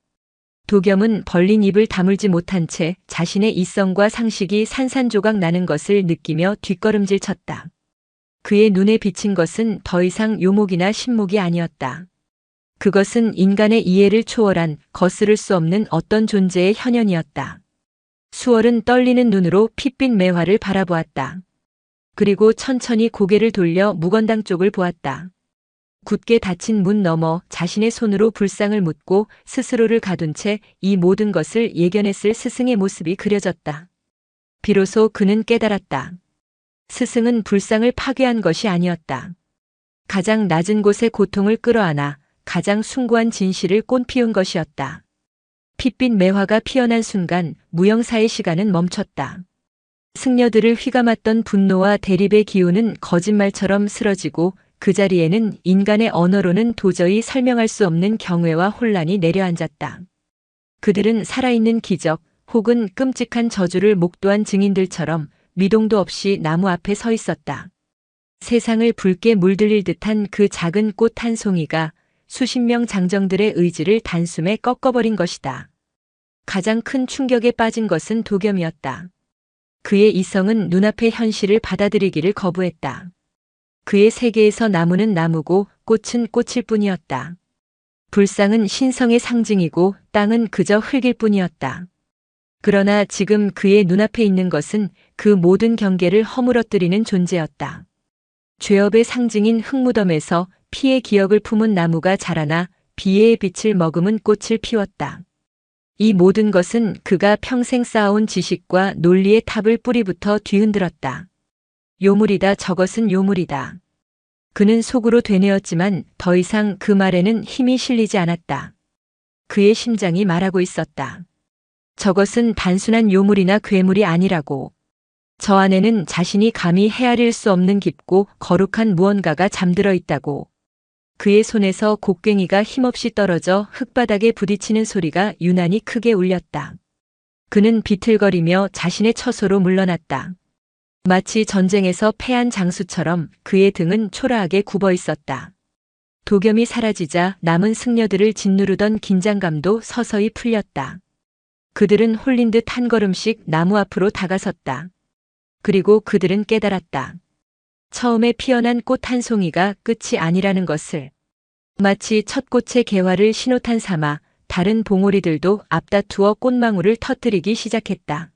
도겸은 벌린 입을 다물지 못한 채 자신의 이성과 상식이 산산조각 나는 것을 느끼며 뒷걸음질 쳤다. 그의 눈에 비친 것은 더 이상 요목이나 신목이 아니었다. 그것은 인간의 이해를 초월한 거스를 수 없는 어떤 존재의 현현이었다. 수월은 떨리는 눈으로 핏빛 매화를 바라보았다. 그리고 천천히 고개를 돌려 무건당 쪽을 보았다. 굳게 닫힌 문 너머 자신의 손으로 불상을 묻고 스스로를 가둔 채 이 모든 것을 예견했을 스승의 모습이 그려졌다. 비로소 그는 깨달았다. 스승은 불상을 파괴한 것이 아니었다. 가장 낮은 곳의 고통을 끌어안아 가장 숭고한 진실을 꽃피운 것이었다. 핏빛 매화가 피어난 순간 무영사의 시간은 멈췄다. 승려들을 휘감았던 분노와 대립의 기운은 거짓말처럼 쓰러지고 그 자리에는 인간의 언어로는 도저히 설명할 수 없는 경외와 혼란이 내려앉았다. 그들은 살아있는 기적 혹은 끔찍한 저주를 목도한 증인들처럼 미동도 없이 나무 앞에 서 있었다. 세상을 붉게 물들일 듯한 그 작은 꽃 한 송이가 수십 명 장정들의 의지를 단숨에 꺾어버린 것이다. 가장 큰 충격에 빠진 것은 도겸이었다. 그의 이성은 눈앞의 현실을 받아들이기를 거부했다. 그의 세계에서 나무는 나무고 꽃은 꽃일 뿐이었다. 불상은 신성의 상징이고 땅은 그저 흙일 뿐이었다. 그러나 지금 그의 눈앞에 있는 것은 그 모든 경계를 허물어뜨리는 존재였다. 죄업의 상징인 흙무덤에서 피의 기억을 품은 나무가 자라나 비애의 빛을 머금은 꽃을 피웠다. 이 모든 것은 그가 평생 쌓아온 지식과 논리의 탑을 뿌리부터 뒤흔들었다. 요물이다, 저것은 요물이다. 그는 속으로 되뇌었지만 더 이상 그 말에는 힘이 실리지 않았다. 그의 심장이 말하고 있었다. 저것은 단순한 요물이나 괴물이 아니라고. 저 안에는 자신이 감히 헤아릴 수 없는 깊고 거룩한 무언가가 잠들어 있다고. 그의 손에서 곡괭이가 힘없이 떨어져 흙바닥에 부딪히는 소리가 유난히 크게 울렸다. 그는 비틀거리며 자신의 처소로 물러났다. 마치 전쟁에서 패한 장수처럼 그의 등은 초라하게 굽어 있었다. 도겸이 사라지자 남은 승려들을 짓누르던 긴장감도 서서히 풀렸다. 그들은 홀린 듯 한 걸음씩 나무 앞으로 다가섰다. 그리고 그들은 깨달았다. 처음에 피어난 꽃 한 송이가 끝이 아니라는 것을. 마치 첫 꽃의 개화를 신호탄 삼아 다른 봉오리들도 앞다투어 꽃망울을 터뜨리기 시작했다.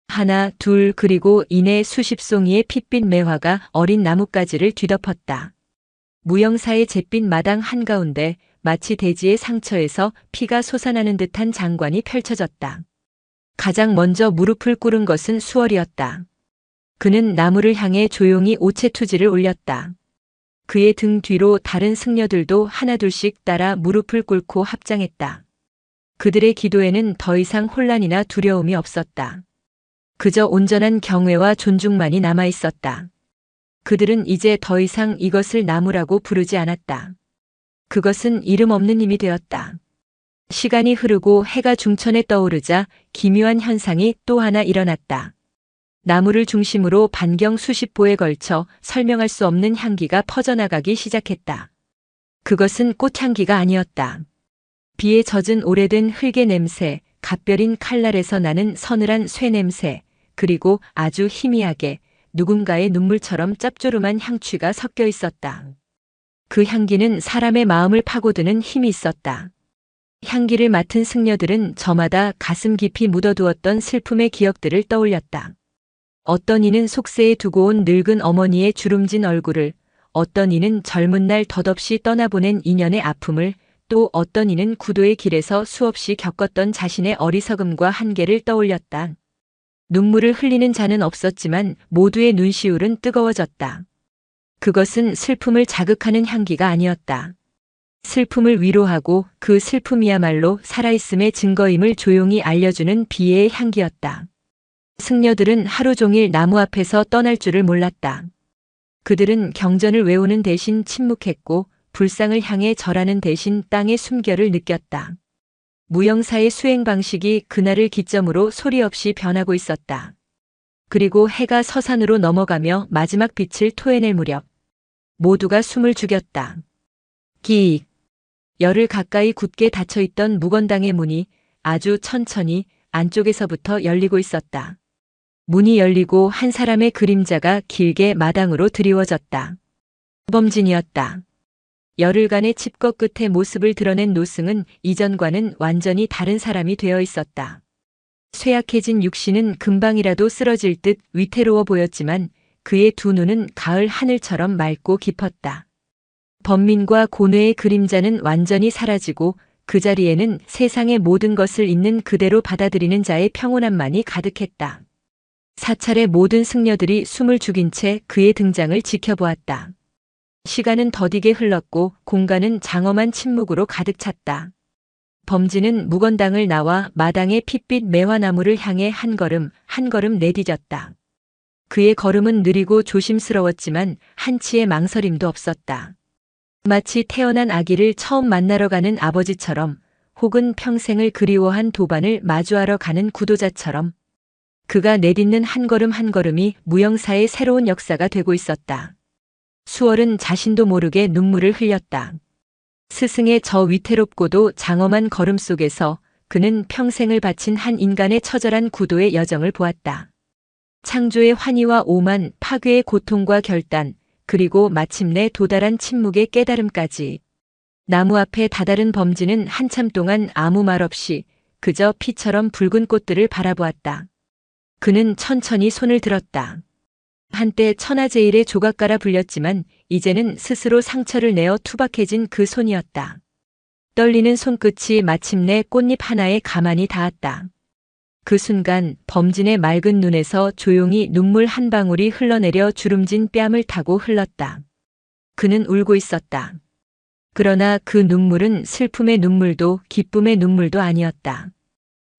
하나, 둘, 그리고 이내 수십 송이의 핏빛 매화가 어린 나뭇가지를 뒤덮었다. 무영사의 잿빛 마당 한가운데 마치 대지의 상처에서 피가 솟아나는 듯한 장관이 펼쳐졌다. 가장 먼저 무릎을 꿇은 것은 수월이었다. 그는 나무를 향해 조용히 오체투지를 올렸다. 그의 등 뒤로 다른 승려들도 하나둘씩 따라 무릎을 꿇고 합장했다. 그들의 기도에는 더 이상 혼란이나 두려움이 없었다. 그저 온전한 경외와 존중만이 남아 있었다. 그들은 이제 더 이상 이것을 나무라고 부르지 않았다. 그것은 이름 없는 힘이 되었다. 시간이 흐르고 해가 중천에 떠오르자 기묘한 현상이 또 하나 일어났다. 나무를 중심으로 반경 수십 보에 걸쳐 설명할 수 없는 향기가 퍼져나가기 시작했다. 그것은 꽃향기가 아니었다. 비에 젖은 오래된 흙의 냄새, 갓별인 칼날에서 나는 서늘한 쇠 냄새, 그리고 아주 희미하게 누군가의 눈물처럼 짭조름한 향취가 섞여 있었다. 그 향기는 사람의 마음을 파고드는 힘이 있었다. 향기를 맡은 승려들은 저마다 가슴 깊이 묻어두었던 슬픔의 기억들을 떠올렸다. 어떤 이는 속세에 두고 온 늙은 어머니의 주름진 얼굴을, 어떤 이는 젊은 날 덧없이 떠나보낸 인연의 아픔을, 또 어떤 이는 구도의 길에서 수없이 겪었던 자신의 어리석음과 한계를 떠올렸다. 눈물을 흘리는 자는 없었지만 모두의 눈시울은 뜨거워졌다. 그것은 슬픔을 자극하는 향기가 아니었다. 슬픔을 위로하고 그 슬픔이야말로 살아있음의 증거임을 조용히 알려주는 비애의 향기였다. 승려들은 하루 종일 나무 앞에서 떠날 줄을 몰랐다. 그들은 경전을 외우는 대신 침묵했고 불상을 향해 절하는 대신 땅의 숨결을 느꼈다. 무형사의 수행 방식이 그날을 기점으로 소리 없이 변하고 있었다. 그리고 해가 서산으로 넘어가며 마지막 빛을 토해낼 무렵 모두가 숨을 죽였다. 기익. 열흘 가까이 굳게 닫혀있던 무건당의 문이 아주 천천히 안쪽에서부터 열리고 있었다. 문이 열리고 한 사람의 그림자가 길게 마당으로 드리워졌다. 범진이었다. 열흘간의 칩거 끝에 모습을 드러낸 노승은 이전과는 완전히 다른 사람이 되어 있었다. 쇠약해진 육신은 금방이라도 쓰러질 듯 위태로워 보였지만 그의 두 눈은 가을 하늘처럼 맑고 깊었다. 범민과 고뇌의 그림자는 완전히 사라지고 그 자리에는 세상의 모든 것을 있는 그대로 받아들이는 자의 평온함만이 가득했다. 사찰의 모든 승려들이 숨을 죽인 채 그의 등장을 지켜보았다. 시간은 더디게 흘렀고 공간은 장엄한 침묵으로 가득 찼다. 범진은 무건당을 나와 마당의 핏빛 매화나무를 향해 한 걸음 내디뎠다. 그의 걸음은 느리고 조심스러웠지만 한치의 망설임도 없었다. 마치 태어난 아기를 처음 만나러 가는 아버지처럼 혹은 평생을 그리워한 도반을 마주하러 가는 구도자처럼 그가 내딛는 한 걸음이 무형사의 새로운 역사가 되고 있었다. 수월은 자신도 모르게 눈물을 흘렸다. 스승의 저 위태롭고도 장엄한 걸음 속에서 그는 평생을 바친 한 인간의 처절한 구도의 여정을 보았다. 창조의 환희와 오만, 파괴의 고통과 결단, 그리고 마침내 도달한 침묵의 깨달음까지. 나무 앞에 다다른 범진은 한참 동안 아무 말 없이 그저 피처럼 붉은 꽃들을 바라보았다. 그는 천천히 손을 들었다. 한때 천하제일의 조각가라 불렸지만 이제는 스스로 상처를 내어 투박해진 그 손이었다. 떨리는 손끝이 마침내 꽃잎 하나에 가만히 닿았다. 그 순간 범진의 맑은 눈에서 조용히 눈물 한 방울이 흘러내려 주름진 뺨을 타고 흘렀다. 그는 울고 있었다. 그러나 그 눈물은 슬픔의 눈물도 기쁨의 눈물도 아니었다.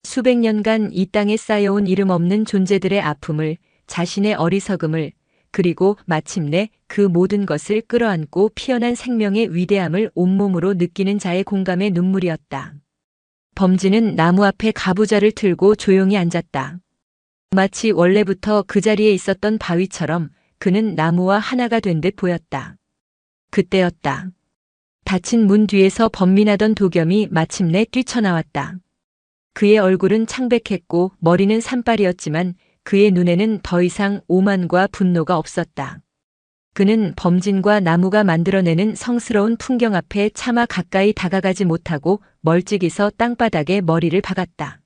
수백 년간 이 땅에 쌓여온 이름 없는 존재들의 아픔을, 자신의 어리석음을, 그리고 마침내 그 모든 것을 끌어안고 피어난 생명의 위대함을 온몸으로 느끼는 자의 공감의 눈물이었다. 범진은 나무 앞에 가부좌를 틀고 조용히 앉았다. 마치 원래부터 그 자리에 있었던 바위처럼 그는 나무와 하나가 된 듯 보였다. 그때였다. 닫힌 문 뒤에서 번민하던 도겸이 마침내 뛰쳐나왔다. 그의 얼굴은 창백했고 머리는 산발이었지만 그의 눈에는 더 이상 오만과 분노가 없었다. 그는 범진과 나무가 만들어내는 성스러운 풍경 앞에 차마 가까이 다가가지 못하고 멀찍이서 땅바닥에 머리를 박았다.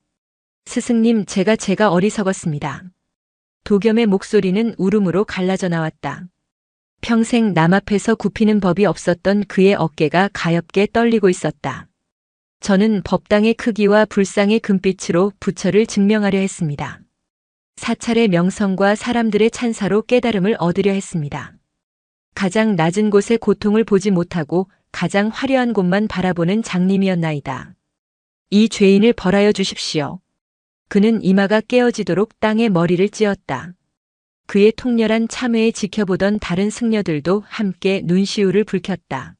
스승님, 제가 어리석었습니다. 도겸의 목소리는 울음으로 갈라져 나왔다. 평생 남 앞에서 굽히는 법이 없었던 그의 어깨가 가엽게 떨리고 있었다. 저는 법당의 크기와 불상의 금빛으로 부처를 증명하려 했습니다. 사찰의 명성과 사람들의 찬사로 깨달음을 얻으려 했습니다. 가장 낮은 곳의 고통을 보지 못하고 가장 화려한 곳만 바라보는 장님이었나이다. 이 죄인을 벌하여 주십시오. 그는 이마가 깨어지도록 땅에 머리를 찧었다. 그의 통렬한 참회에 지켜보던 다른 승려들도 함께 눈시울을 붉혔다.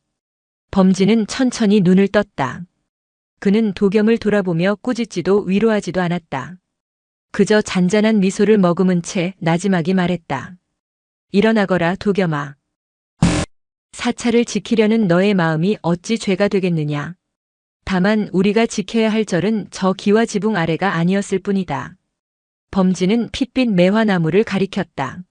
범진은 천천히 눈을 떴다. 그는 도겸을 돌아보며 꾸짖지도 위로하지도 않았다. 그저 잔잔한 미소를 머금은 채 나지막이 말했다. 일어나거라, 도겸아. 사찰을 지키려는 너의 마음이 어찌 죄가 되겠느냐. 다만 우리가 지켜야 할 절은 저 기와 지붕 아래가 아니었을 뿐이다. 범진은 핏빛 매화나무를 가리켰다.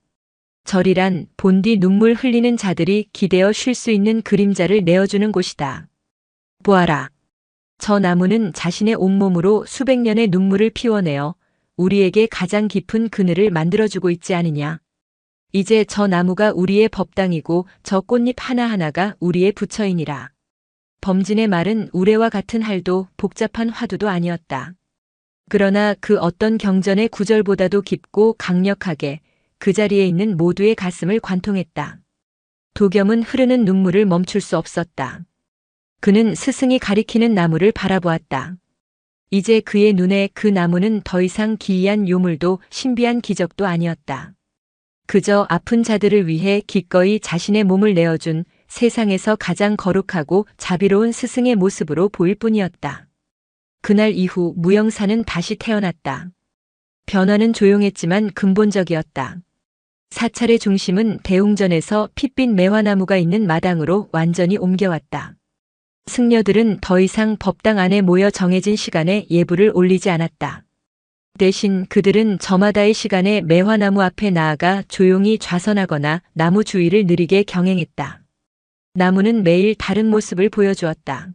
절이란 본디 눈물 흘리는 자들이 기대어 쉴 수 있는 그림자를 내어주는 곳이다. 보아라. 저 나무는 자신의 온몸으로 수백 년의 눈물을 피워내어 우리에게 가장 깊은 그늘을 만들어주고 있지 않으냐. 이제 저 나무가 우리의 법당이고 저 꽃잎 하나하나가 우리의 부처이니라. 범진의 말은 우레와 같은 할도 복잡한 화두도 아니었다. 그러나 그 어떤 경전의 구절보다도 깊고 강력하게 그 자리에 있는 모두의 가슴을 관통했다. 도겸은 흐르는 눈물을 멈출 수 없었다. 그는 스승이 가리키는 나무를 바라보았다. 이제 그의 눈에 그 나무는 더 이상 기이한 요물도 신비한 기적도 아니었다. 그저 아픈 자들을 위해 기꺼이 자신의 몸을 내어준 세상에서 가장 거룩하고 자비로운 스승의 모습으로 보일 뿐이었다. 그날 이후 무영사는 다시 태어났다. 변화는 조용했지만 근본적이었다. 사찰의 중심은 대웅전에서 핏빛 매화나무가 있는 마당으로 완전히 옮겨왔다. 승려들은 더 이상 법당 안에 모여 정해진 시간에 예불을 올리지 않았다. 대신 그들은 저마다의 시간에 매화나무 앞에 나아가 조용히 좌선하거나 나무 주위를 느리게 경행했다. 나무는 매일 다른 모습을 보여주었다.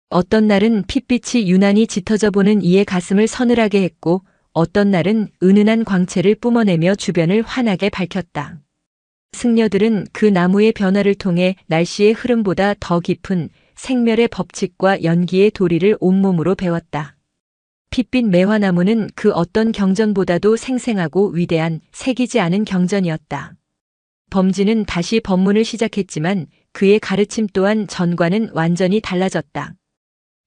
어떤 날은 핏빛이 유난히 짙어져 보는 이의 가슴을 서늘하게 했고, 어떤 날은 은은한 광채를 뿜어내며 주변을 환하게 밝혔다. 승려들은 그 나무의 변화를 통해 날씨의 흐름보다 더 깊은 생멸의 법칙과 연기의 도리를 온몸으로 배웠다. 핏빛 매화나무는 그 어떤 경전보다도 생생하고 위대한 새기지 않은 경전이었다. 범진은 다시 법문을 시작했지만 그의 가르침 또한 전과는 완전히 달라졌다.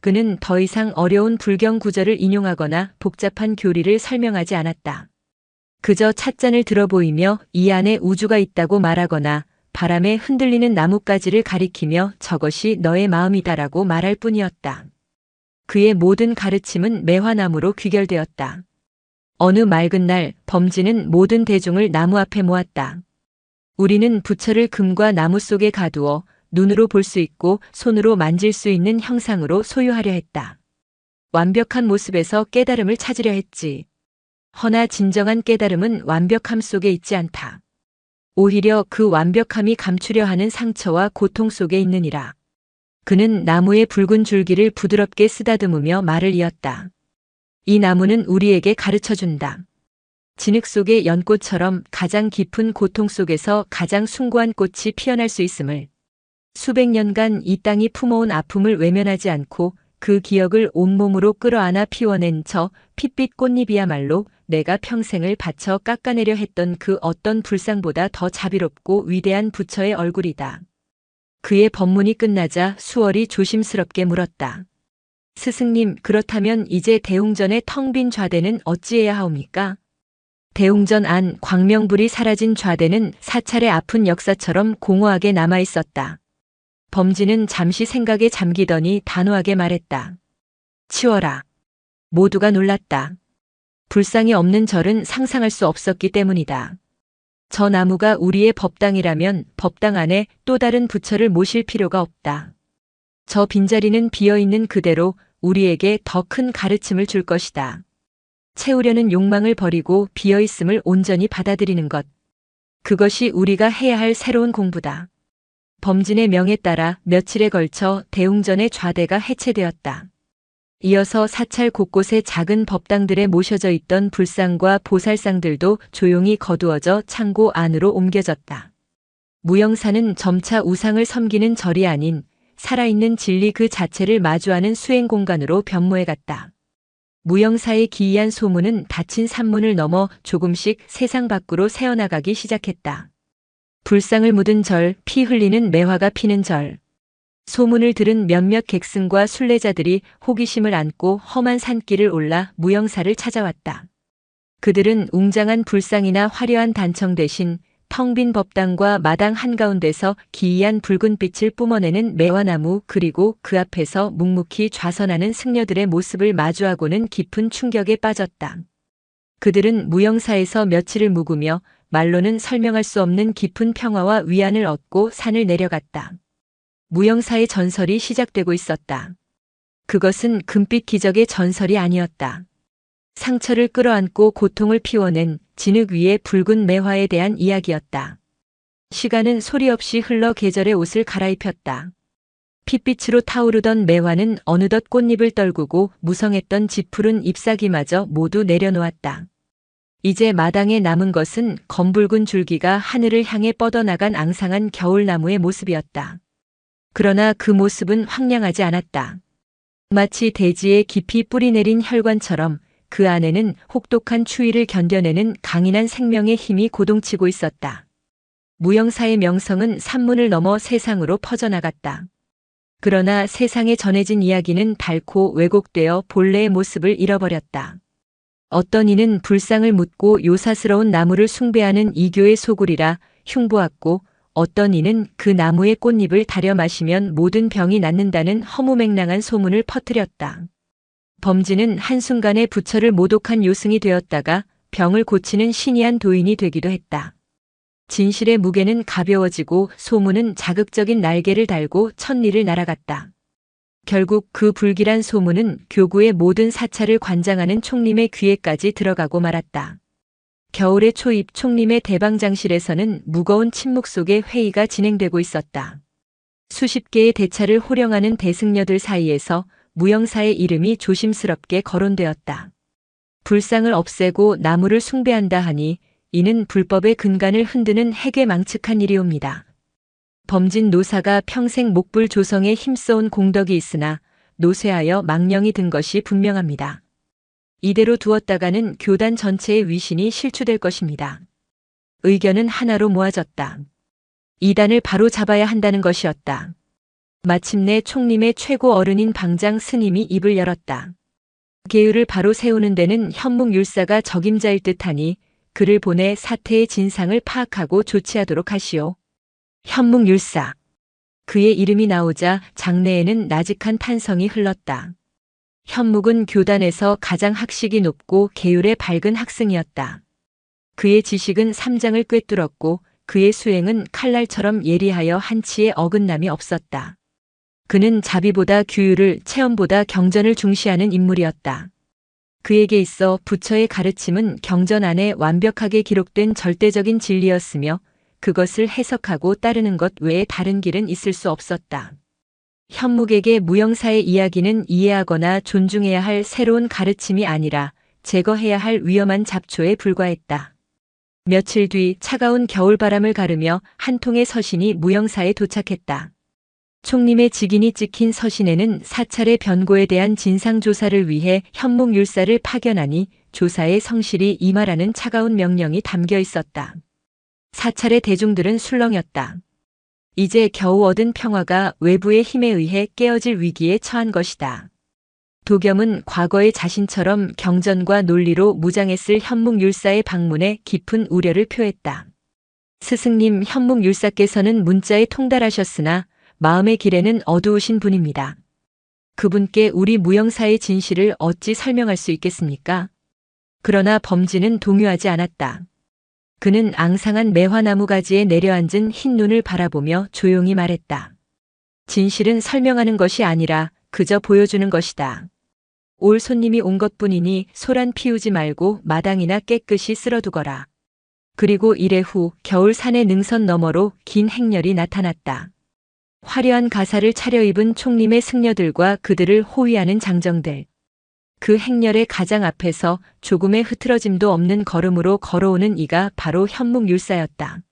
그는 더 이상 어려운 불경 구절을 인용하거나 복잡한 교리를 설명하지 않았다. 그저 찻잔을 들어 보이며 이 안에 우주가 있다고 말하거나 바람에 흔들리는 나뭇가지를 가리키며 저것이 너의 마음이다라고 말할 뿐이었다. 그의 모든 가르침은 매화나무로 귀결되었다. 어느 맑은 날 범진은 모든 대중을 나무 앞에 모았다. 우리는 부처를 금과 나무 속에 가두어 눈으로 볼 수 있고 손으로 만질 수 있는 형상으로 소유하려 했다. 완벽한 모습에서 깨달음을 찾으려 했지. 허나 진정한 깨달음은 완벽함 속에 있지 않다. 오히려 그 완벽함이 감추려 하는 상처와 고통 속에 있느니라. 그는 나무의 붉은 줄기를 부드럽게 쓰다듬으며 말을 이었다. 이 나무는 우리에게 가르쳐준다. 진흙 속의 연꽃처럼 가장 깊은 고통 속에서 가장 숭고한 꽃이 피어날 수 있음을. 수백 년간 이 땅이 품어온 아픔을 외면하지 않고 그 기억을 온몸으로 끌어안아 피워낸 저 핏빛 꽃잎이야말로 내가 평생을 바쳐 깎아내려 했던 그 어떤 불상보다 더 자비롭고 위대한 부처의 얼굴이다. 그의 법문이 끝나자 수월이 조심스럽게 물었다. 스승님, 그렇다면 이제 대웅전의 텅 빈 좌대는 어찌해야 하옵니까? 대웅전 안 광명불이 사라진 좌대는 사찰의 아픈 역사처럼 공허하게 남아 있었다. 범진은 잠시 생각에 잠기더니 단호하게 말했다. 치워라. 모두가 놀랐다. 불상이 없는 절은 상상할 수 없었기 때문이다. 저 나무가 우리의 법당이라면 법당 안에 또 다른 부처를 모실 필요가 없다. 저 빈자리는 비어있는 그대로 우리에게 더 큰 가르침을 줄 것이다. 채우려는 욕망을 버리고 비어있음을 온전히 받아들이는 것. 그것이 우리가 해야 할 새로운 공부다. 범진의 명에 따라 며칠에 걸쳐 대웅전의 좌대가 해체되었다. 이어서 사찰 곳곳에 작은 법당들에 모셔져 있던 불상과 보살상들도 조용히 거두어져 창고 안으로 옮겨졌다. 무영사는 점차 우상을 섬기는 절이 아닌 살아있는 진리 그 자체를 마주하는 수행 공간으로 변모해갔다. 무영사의 기이한 소문은 닫힌 산문을 넘어 조금씩 세상 밖으로 새어나가기 시작했다. 불상을 묻은 절, 피 흘리는 매화가 피는 절. 소문을 들은 몇몇 객승과 순례자들이 호기심을 안고 험한 산길을 올라 무영사를 찾아왔다. 그들은 웅장한 불상이나 화려한 단청 대신 텅 빈 법당과 마당 한가운데서 기이한 붉은 빛을 뿜어내는 매화나무 그리고 그 앞에서 묵묵히 좌선하는 승려들의 모습을 마주하고는 깊은 충격에 빠졌다. 그들은 무영사에서 며칠을 묵으며 말로는 설명할 수 없는 깊은 평화와 위안을 얻고 산을 내려갔다. 무영사의 전설이 시작되고 있었다. 그것은 금빛 기적의 전설이 아니었다. 상처를 끌어안고 고통을 피워낸 진흙 위의 붉은 매화에 대한 이야기였다. 시간은 소리 없이 흘러 계절의 옷을 갈아입혔다. 핏빛으로 타오르던 매화는 어느덧 꽃잎을 떨구고 무성했던 짙푸른 잎사귀마저 모두 내려놓았다. 이제 마당에 남은 것은 검붉은 줄기가 하늘을 향해 뻗어나간 앙상한 겨울나무의 모습이었다. 그러나 그 모습은 황량하지 않았다. 마치 대지에 깊이 뿌리내린 혈관처럼 그 안에는 혹독한 추위를 견뎌내는 강인한 생명의 힘이 고동치고 있었다. 무영사의 명성은 산문을 넘어 세상으로 퍼져나갔다. 그러나 세상에 전해진 이야기는 닳고 왜곡되어 본래의 모습을 잃어버렸다. 어떤 이는 불상을 묻고 요사스러운 나무를 숭배하는 이교의 소굴이라 흉보았고, 어떤 이는 그 나무의 꽃잎을 다려 마시면 모든 병이 낫는다는 허무맹랑한 소문을 퍼뜨렸다. 범진은 한순간에 부처를 모독한 요승이 되었다가 병을 고치는 신이한 도인이 되기도 했다. 진실의 무게는 가벼워지고 소문은 자극적인 날개를 달고 천리를 날아갔다. 결국 그 불길한 소문은 교구의 모든 사찰을 관장하는 총림의 귀에까지 들어가고 말았다. 겨울의 초입 총림의 대방장실에서는 무거운 침묵 속에 회의가 진행되고 있었다. 수십 개의 대차를 호령하는 대승려들 사이에서 무영사의 이름이 조심스럽게 거론되었다. 불상을 없애고 나무를 숭배한다 하니 이는 불법의 근간을 흔드는 해괴망측한 일이옵니다. 범진 노사가 평생 목불 조성에 힘써온 공덕이 있으나 노쇠하여 망령이 든 것이 분명합니다. 이대로 두었다가는 교단 전체의 위신이 실추될 것입니다. 의견은 하나로 모아졌다. 이단을 바로 잡아야 한다는 것이었다. 마침내 총림의 최고 어른인 방장 스님이 입을 열었다. 계율을 바로 세우는 데는 현묵율사가 적임자일 듯하니 그를 보내 사태의 진상을 파악하고 조치하도록 하시오. 현묵율사. 그의 이름이 나오자 장내에는 나직한 탄성이 흘렀다. 현묵은 교단에서 가장 학식이 높고 계율의 밝은 학생이었다. 그의 지식은 삼장을 꿰뚫었고 그의 수행은 칼날처럼 예리하여 한치의 어긋남이 없었다. 그는 자비보다 규율을, 체험보다 경전을 중시하는 인물이었다. 그에게 있어 부처의 가르침은 경전 안에 완벽하게 기록된 절대적인 진리였으며 그것을 해석하고 따르는 것 외에 다른 길은 있을 수 없었다. 현묵에게 무영사의 이야기는 이해하거나 존중해야 할 새로운 가르침이 아니라 제거해야 할 위험한 잡초에 불과했다. 며칠 뒤 차가운 겨울바람을 가르며 한 통의 서신이 무영사에 도착했다. 총림의 직인이 찍힌 서신에는 사찰의 변고에 대한 진상조사를 위해 현묵율사를 파견하니 조사에 성실히 임하라는 차가운 명령이 담겨 있었다. 사찰의 대중들은 술렁였다. 이제 겨우 얻은 평화가 외부의 힘에 의해 깨어질 위기에 처한 것이다. 도겸은 과거의 자신처럼 경전과 논리로 무장했을 현묵율사의 방문에 깊은 우려를 표했다. 스승님, 현묵율사께서는 문자에 통달하셨으나 마음의 길에는 어두우신 분입니다. 그분께 우리 무영사의 진실을 어찌 설명할 수 있겠습니까? 그러나 범진은 동요하지 않았다. 그는 앙상한 매화나무 가지에 내려앉은 흰 눈을 바라보며 조용히 말했다. 진실은 설명하는 것이 아니라 그저 보여주는 것이다. 올 손님이 온 것뿐이니 소란 피우지 말고 마당이나 깨끗이 쓸어두거라. 그리고 이래 후 겨울 산의 능선 너머로 긴 행렬이 나타났다. 화려한 가사를 차려입은 총림의 승려들과 그들을 호위하는 장정들. 그 행렬의 가장 앞에서 조금의 흐트러짐도 없는 걸음으로 걸어오는 이가 바로 현묵율사였다.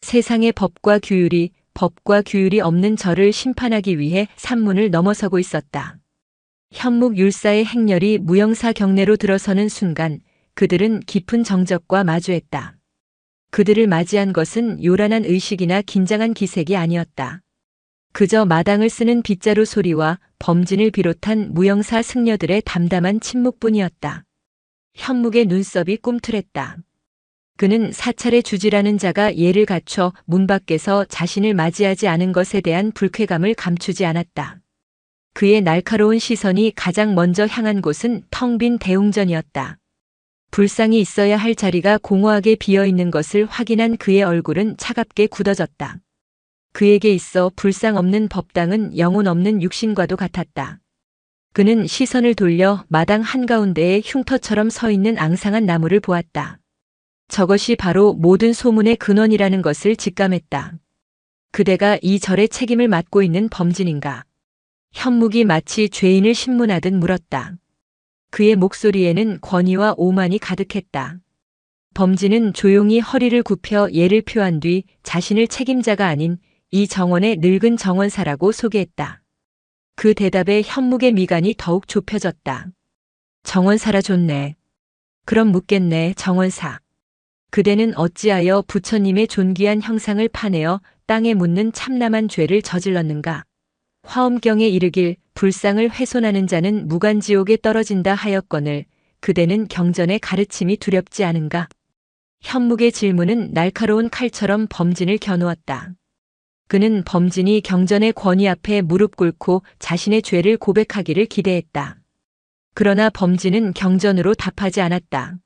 세상의 법과 규율이 없는 저를 심판하기 위해 산문을 넘어서고 있었다. 현묵율사의 행렬이 무영사 경내로 들어서는 순간 그들은 깊은 정적과 마주했다. 그들을 맞이한 것은 요란한 의식이나 긴장한 기색이 아니었다. 그저 마당을 쓰는 빗자루 소리와 범진을 비롯한 무영사 승려들의 담담한 침묵뿐이었다. 현묵의 눈썹이 꿈틀했다. 그는 사찰의 주지라는 자가 예를 갖춰 문 밖에서 자신을 맞이하지 않은 것에 대한 불쾌감을 감추지 않았다. 그의 날카로운 시선이 가장 먼저 향한 곳은 텅 빈 대웅전이었다. 불상이 있어야 할 자리가 공허하게 비어 있는 것을 확인한 그의 얼굴은 차갑게 굳어졌다. 그에게 있어 불상 없는 법당은 영혼 없는 육신과도 같았다. 그는 시선을 돌려 마당 한가운데에 흉터처럼 서 있는 앙상한 나무를 보았다. 저것이 바로 모든 소문의 근원이라는 것을 직감했다. 그대가 이 절의 책임을 맡고 있는 범진인가? 현묵이 마치 죄인을 신문하듯 물었다. 그의 목소리에는 권위와 오만이 가득했다. 범진은 조용히 허리를 굽혀 예를 표한 뒤 자신을 책임자가 아닌 이 정원의 늙은 정원사라고 소개했다. 그 대답에 현묵의 미간이 더욱 좁혀졌다. 정원사라 좋네. 그럼 묻겠네, 정원사. 그대는 어찌하여 부처님의 존귀한 형상을 파내어 땅에 묻는 참남한 죄를 저질렀는가? 화엄경에 이르길 불상을 훼손하는 자는 무간지옥에 떨어진다 하였거늘 그대는 경전의 가르침이 두렵지 않은가? 현묵의 질문은 날카로운 칼처럼 범진을 겨누었다. 그는 범진이 경전의 권위 앞에 무릎 꿇고 자신의 죄를 고백하기를 기대했다. 그러나 범진은 경전으로 답하지 않았다.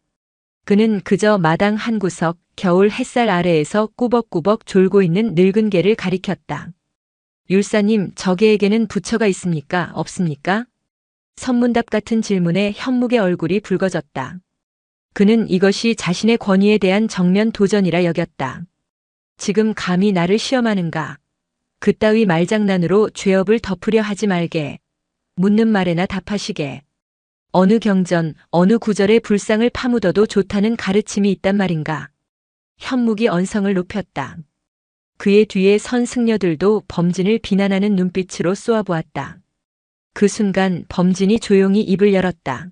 그는 그저 마당 한 구석, 겨울 햇살 아래에서 꾸벅꾸벅 졸고 있는 늙은 개를 가리켰다. 율사님, 저 개에게는 부처가 있습니까? 없습니까? 선문답 같은 질문에 현묵의 얼굴이 붉어졌다. 그는 이것이 자신의 권위에 대한 정면 도전이라 여겼다. 지금 감히 나를 시험하는가? 그따위 말장난으로 죄업을 덮으려 하지 말게. 묻는 말에나 답하시게. 어느 경전, 어느 구절에 불상을 파묻어도 좋다는 가르침이 있단 말인가? 현묵이 언성을 높였다. 그의 뒤에 선 승려들도 범진을 비난하는 눈빛으로 쏘아보았다. 그 순간 범진이 조용히 입을 열었다.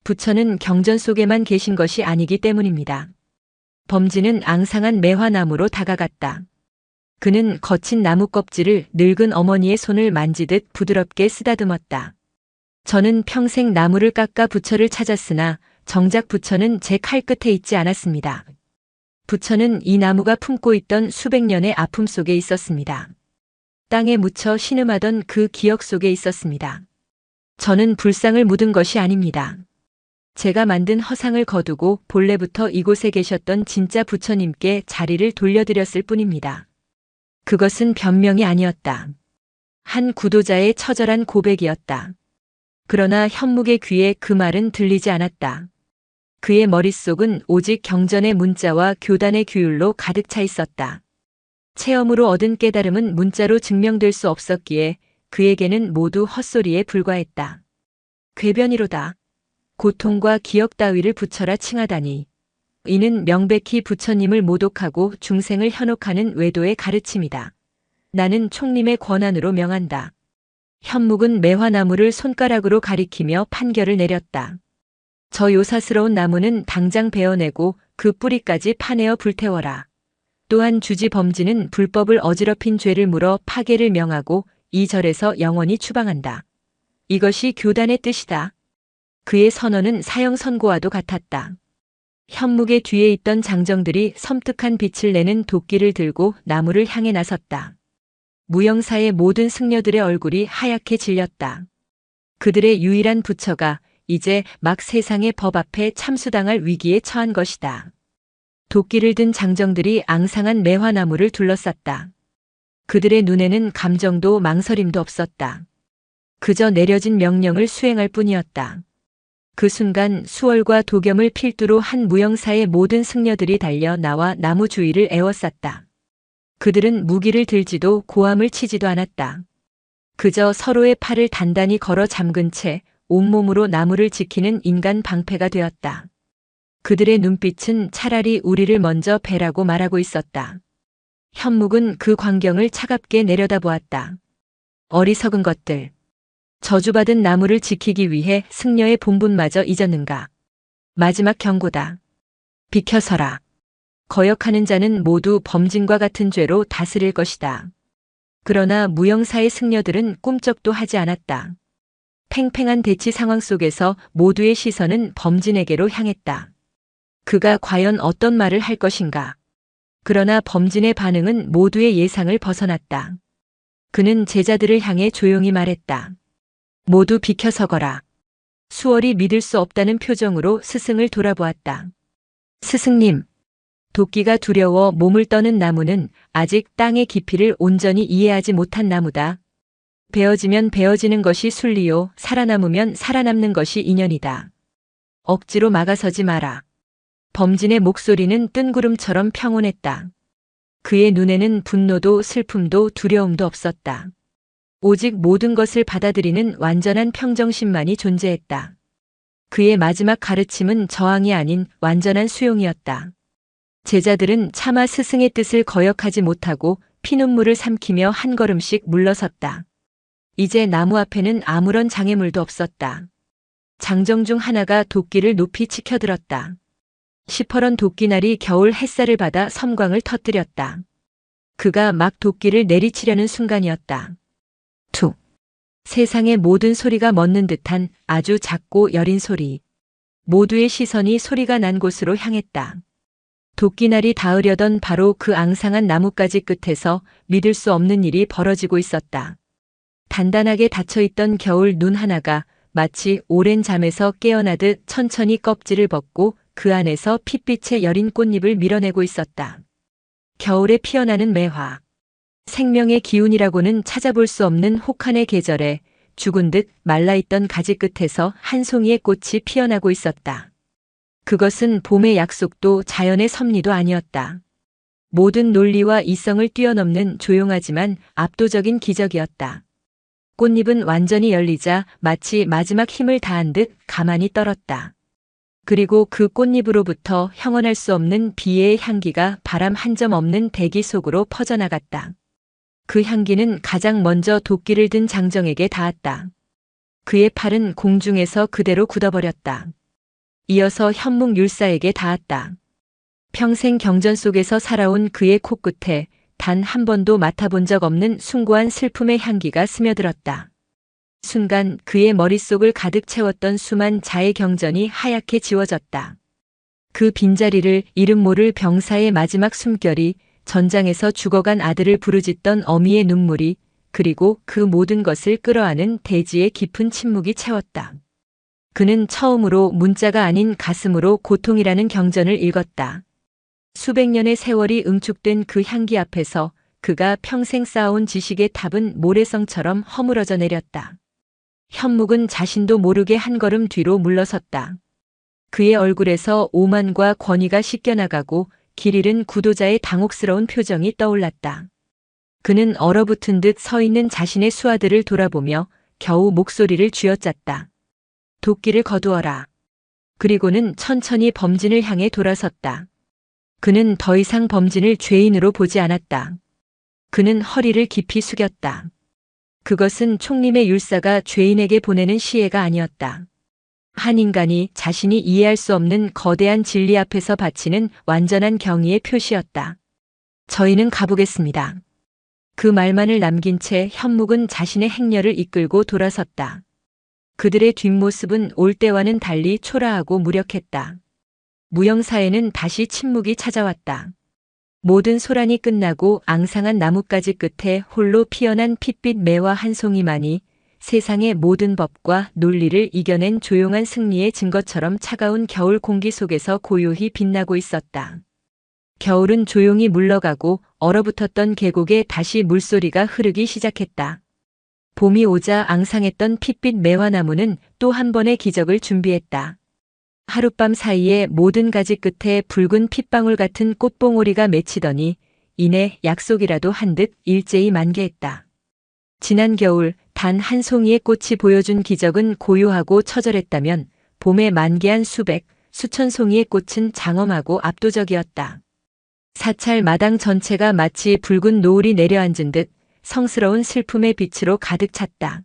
부처는 경전 속에만 계신 것이 아니기 때문입니다. 범진은 앙상한 매화나무로 다가갔다. 그는 거친 나무 껍질을 늙은 어머니의 손을 만지듯 부드럽게 쓰다듬었다. 저는 평생 나무를 깎아 부처를 찾았으나 정작 부처는 제 칼끝에 있지 않았습니다. 부처는 이 나무가 품고 있던 수백 년의 아픔 속에 있었습니다. 땅에 묻혀 신음하던 그 기억 속에 있었습니다. 저는 불상을 묻은 것이 아닙니다. 제가 만든 허상을 거두고 본래부터 이곳에 계셨던 진짜 부처님께 자리를 돌려드렸을 뿐입니다. 그것은 변명이 아니었다. 한 구도자의 처절한 고백이었다. 그러나 현묵의 귀에 그 말은 들리지 않았다. 그의 머릿속은 오직 경전의 문자와 교단의 규율로 가득 차 있었다. 체험으로 얻은 깨달음은 문자로 증명될 수 없었기에 그에게는 모두 헛소리에 불과했다. 궤변이로다. 고통과 기억 따위를 부처라 칭하다니. 이는 명백히 부처님을 모독하고 중생을 현혹하는 외도의 가르침이다. 나는 총림의 권한으로 명한다. 현묵은 매화나무를 손가락으로 가리키며 판결을 내렸다. 저 요사스러운 나무는 당장 베어내고 그 뿌리까지 파내어 불태워라. 또한 주지 범진은 불법을 어지럽힌 죄를 물어 파괴를 명하고 이 절에서 영원히 추방한다. 이것이 교단의 뜻이다. 그의 선언은 사형 선고와도 같았다. 현묵의 뒤에 있던 장정들이 섬뜩한 빛을 내는 도끼를 들고 나무를 향해 나섰다. 무영사의 모든 승려들의 얼굴이 하얗게 질렸다. 그들의 유일한 부처가 이제 막 세상의 법 앞에 참수당할 위기에 처한 것이다. 도끼를 든 장정들이 앙상한 매화나무를 둘러쌌다. 그들의 눈에는 감정도 망설임도 없었다. 그저 내려진 명령을 수행할 뿐이었다. 그 순간 수월과 도겸을 필두로 한 무영사의 모든 승려들이 달려 나와 나무 주위를 에워쌌다. 그들은 무기를 들지도 고함을 치지도 않았다. 그저 서로의 팔을 단단히 걸어 잠근 채 온몸으로 나무를 지키는 인간 방패가 되었다. 그들의 눈빛은 차라리 우리를 먼저 베라고 말하고 있었다. 현묵은 그 광경을 차갑게 내려다보았다. 어리석은 것들. 저주받은 나무를 지키기 위해 승려의 본분마저 잊었는가. 마지막 경고다. 비켜서라. 거역하는 자는 모두 범진과 같은 죄로 다스릴 것이다. 그러나 무영사의 승려들은 꿈쩍도 하지 않았다. 팽팽한 대치 상황 속에서 모두의 시선은 범진에게로 향했다. 그가 과연 어떤 말을 할 것인가. 그러나 범진의 반응은 모두의 예상을 벗어났다. 그는 제자들을 향해 조용히 말했다. 모두 비켜서거라. 수월이 믿을 수 없다는 표정으로 스승을 돌아보았다. 스승님. 도끼가 두려워 몸을 떠는 나무는 아직 땅의 깊이를 온전히 이해하지 못한 나무다. 베어지면 베어지는 것이 순리요, 살아남으면 살아남는 것이 인연이다. 억지로 막아서지 마라. 범진의 목소리는 뜬구름처럼 평온했다. 그의 눈에는 분노도 슬픔도 두려움도 없었다. 오직 모든 것을 받아들이는 완전한 평정심만이 존재했다. 그의 마지막 가르침은 저항이 아닌 완전한 수용이었다. 제자들은 차마 스승의 뜻을 거역하지 못하고 피눈물을 삼키며 한 걸음씩 물러섰다. 이제 나무 앞에는 아무런 장애물도 없었다. 장정 중 하나가 도끼를 높이 치켜들었다. 시퍼런 도끼날이 겨울 햇살을 받아 섬광을 터뜨렸다. 그가 막 도끼를 내리치려는 순간이었다. 툭. 세상의 모든 소리가 멎는 듯한 아주 작고 여린 소리. 모두의 시선이 소리가 난 곳으로 향했다. 도끼날이 닿으려던 바로 그 앙상한 나뭇가지 끝에서 믿을 수 없는 일이 벌어지고 있었다. 단단하게 닫혀있던 겨울 눈 하나가 마치 오랜 잠에서 깨어나듯 천천히 껍질을 벗고 그 안에서 핏빛의 여린 꽃잎을 밀어내고 있었다. 겨울에 피어나는 매화. 생명의 기운이라고는 찾아볼 수 없는 혹한의 계절에 죽은 듯 말라있던 가지 끝에서 한 송이의 꽃이 피어나고 있었다. 그것은 봄의 약속도 자연의 섭리도 아니었다. 모든 논리와 이성을 뛰어넘는 조용하지만 압도적인 기적이었다. 꽃잎은 완전히 열리자 마치 마지막 힘을 다한 듯 가만히 떨었다. 그리고 그 꽃잎으로부터 형언할 수 없는 비애의 향기가 바람 한 점 없는 대기 속으로 퍼져나갔다. 그 향기는 가장 먼저 도끼를 든 장정에게 닿았다. 그의 팔은 공중에서 그대로 굳어버렸다. 이어서 현묵율사에게 닿았다. 평생 경전 속에서 살아온 그의 코끝에 단 한 번도 맡아본 적 없는 숭고한 슬픔의 향기가 스며들었다. 순간 그의 머릿속을 가득 채웠던 수만 자의 경전이 하얗게 지워졌다. 그 빈자리를 이름 모를 병사의 마지막 숨결이, 전장에서 죽어간 아들을 부르짖던 어미의 눈물이, 그리고 그 모든 것을 끌어안은 대지의 깊은 침묵이 채웠다. 그는 처음으로 문자가 아닌 가슴으로 고통이라는 경전을 읽었다. 수백 년의 세월이 응축된 그 향기 앞에서 그가 평생 쌓아온 지식의 탑은 모래성처럼 허물어져 내렸다. 현묵은 자신도 모르게 한 걸음 뒤로 물러섰다. 그의 얼굴에서 오만과 권위가 씻겨나가고 길 잃은 구도자의 당혹스러운 표정이 떠올랐다. 그는 얼어붙은 듯 서 있는 자신의 수하들을 돌아보며 겨우 목소리를 쥐어짰다. 도끼를 거두어라. 그리고는 천천히 범진을 향해 돌아섰다. 그는 더 이상 범진을 죄인으로 보지 않았다. 그는 허리를 깊이 숙였다. 그것은 총림의 율사가 죄인에게 보내는 시혜가 아니었다. 한 인간이 자신이 이해할 수 없는 거대한 진리 앞에서 바치는 완전한 경의의 표시였다. 저희는 가보겠습니다. 그 말만을 남긴 채 현묵은 자신의 행렬을 이끌고 돌아섰다. 그들의 뒷모습은 올 때와는 달리 초라하고 무력했다. 무영사에는 다시 침묵이 찾아왔다. 모든 소란이 끝나고 앙상한 나뭇가지 끝에 홀로 피어난 핏빛 매화 한 송이만이 세상의 모든 법과 논리를 이겨낸 조용한 승리의 증거처럼 차가운 겨울 공기 속에서 고요히 빛나고 있었다. 겨울은 조용히 물러가고 얼어붙었던 계곡에 다시 물소리가 흐르기 시작했다. 봄이 오자 앙상했던 핏빛 매화나무는 또 한 번의 기적을 준비했다. 하룻밤 사이에 모든 가지 끝에 붉은 핏방울 같은 꽃봉오리가 맺히더니 이내 약속이라도 한 듯 일제히 만개했다. 지난 겨울 단 한 송이의 꽃이 보여준 기적은 고요하고 처절했다면 봄에 만개한 수백, 수천 송이의 꽃은 장엄하고 압도적이었다. 사찰 마당 전체가 마치 붉은 노을이 내려앉은 듯 성스러운 슬픔의 빛으로 가득 찼다.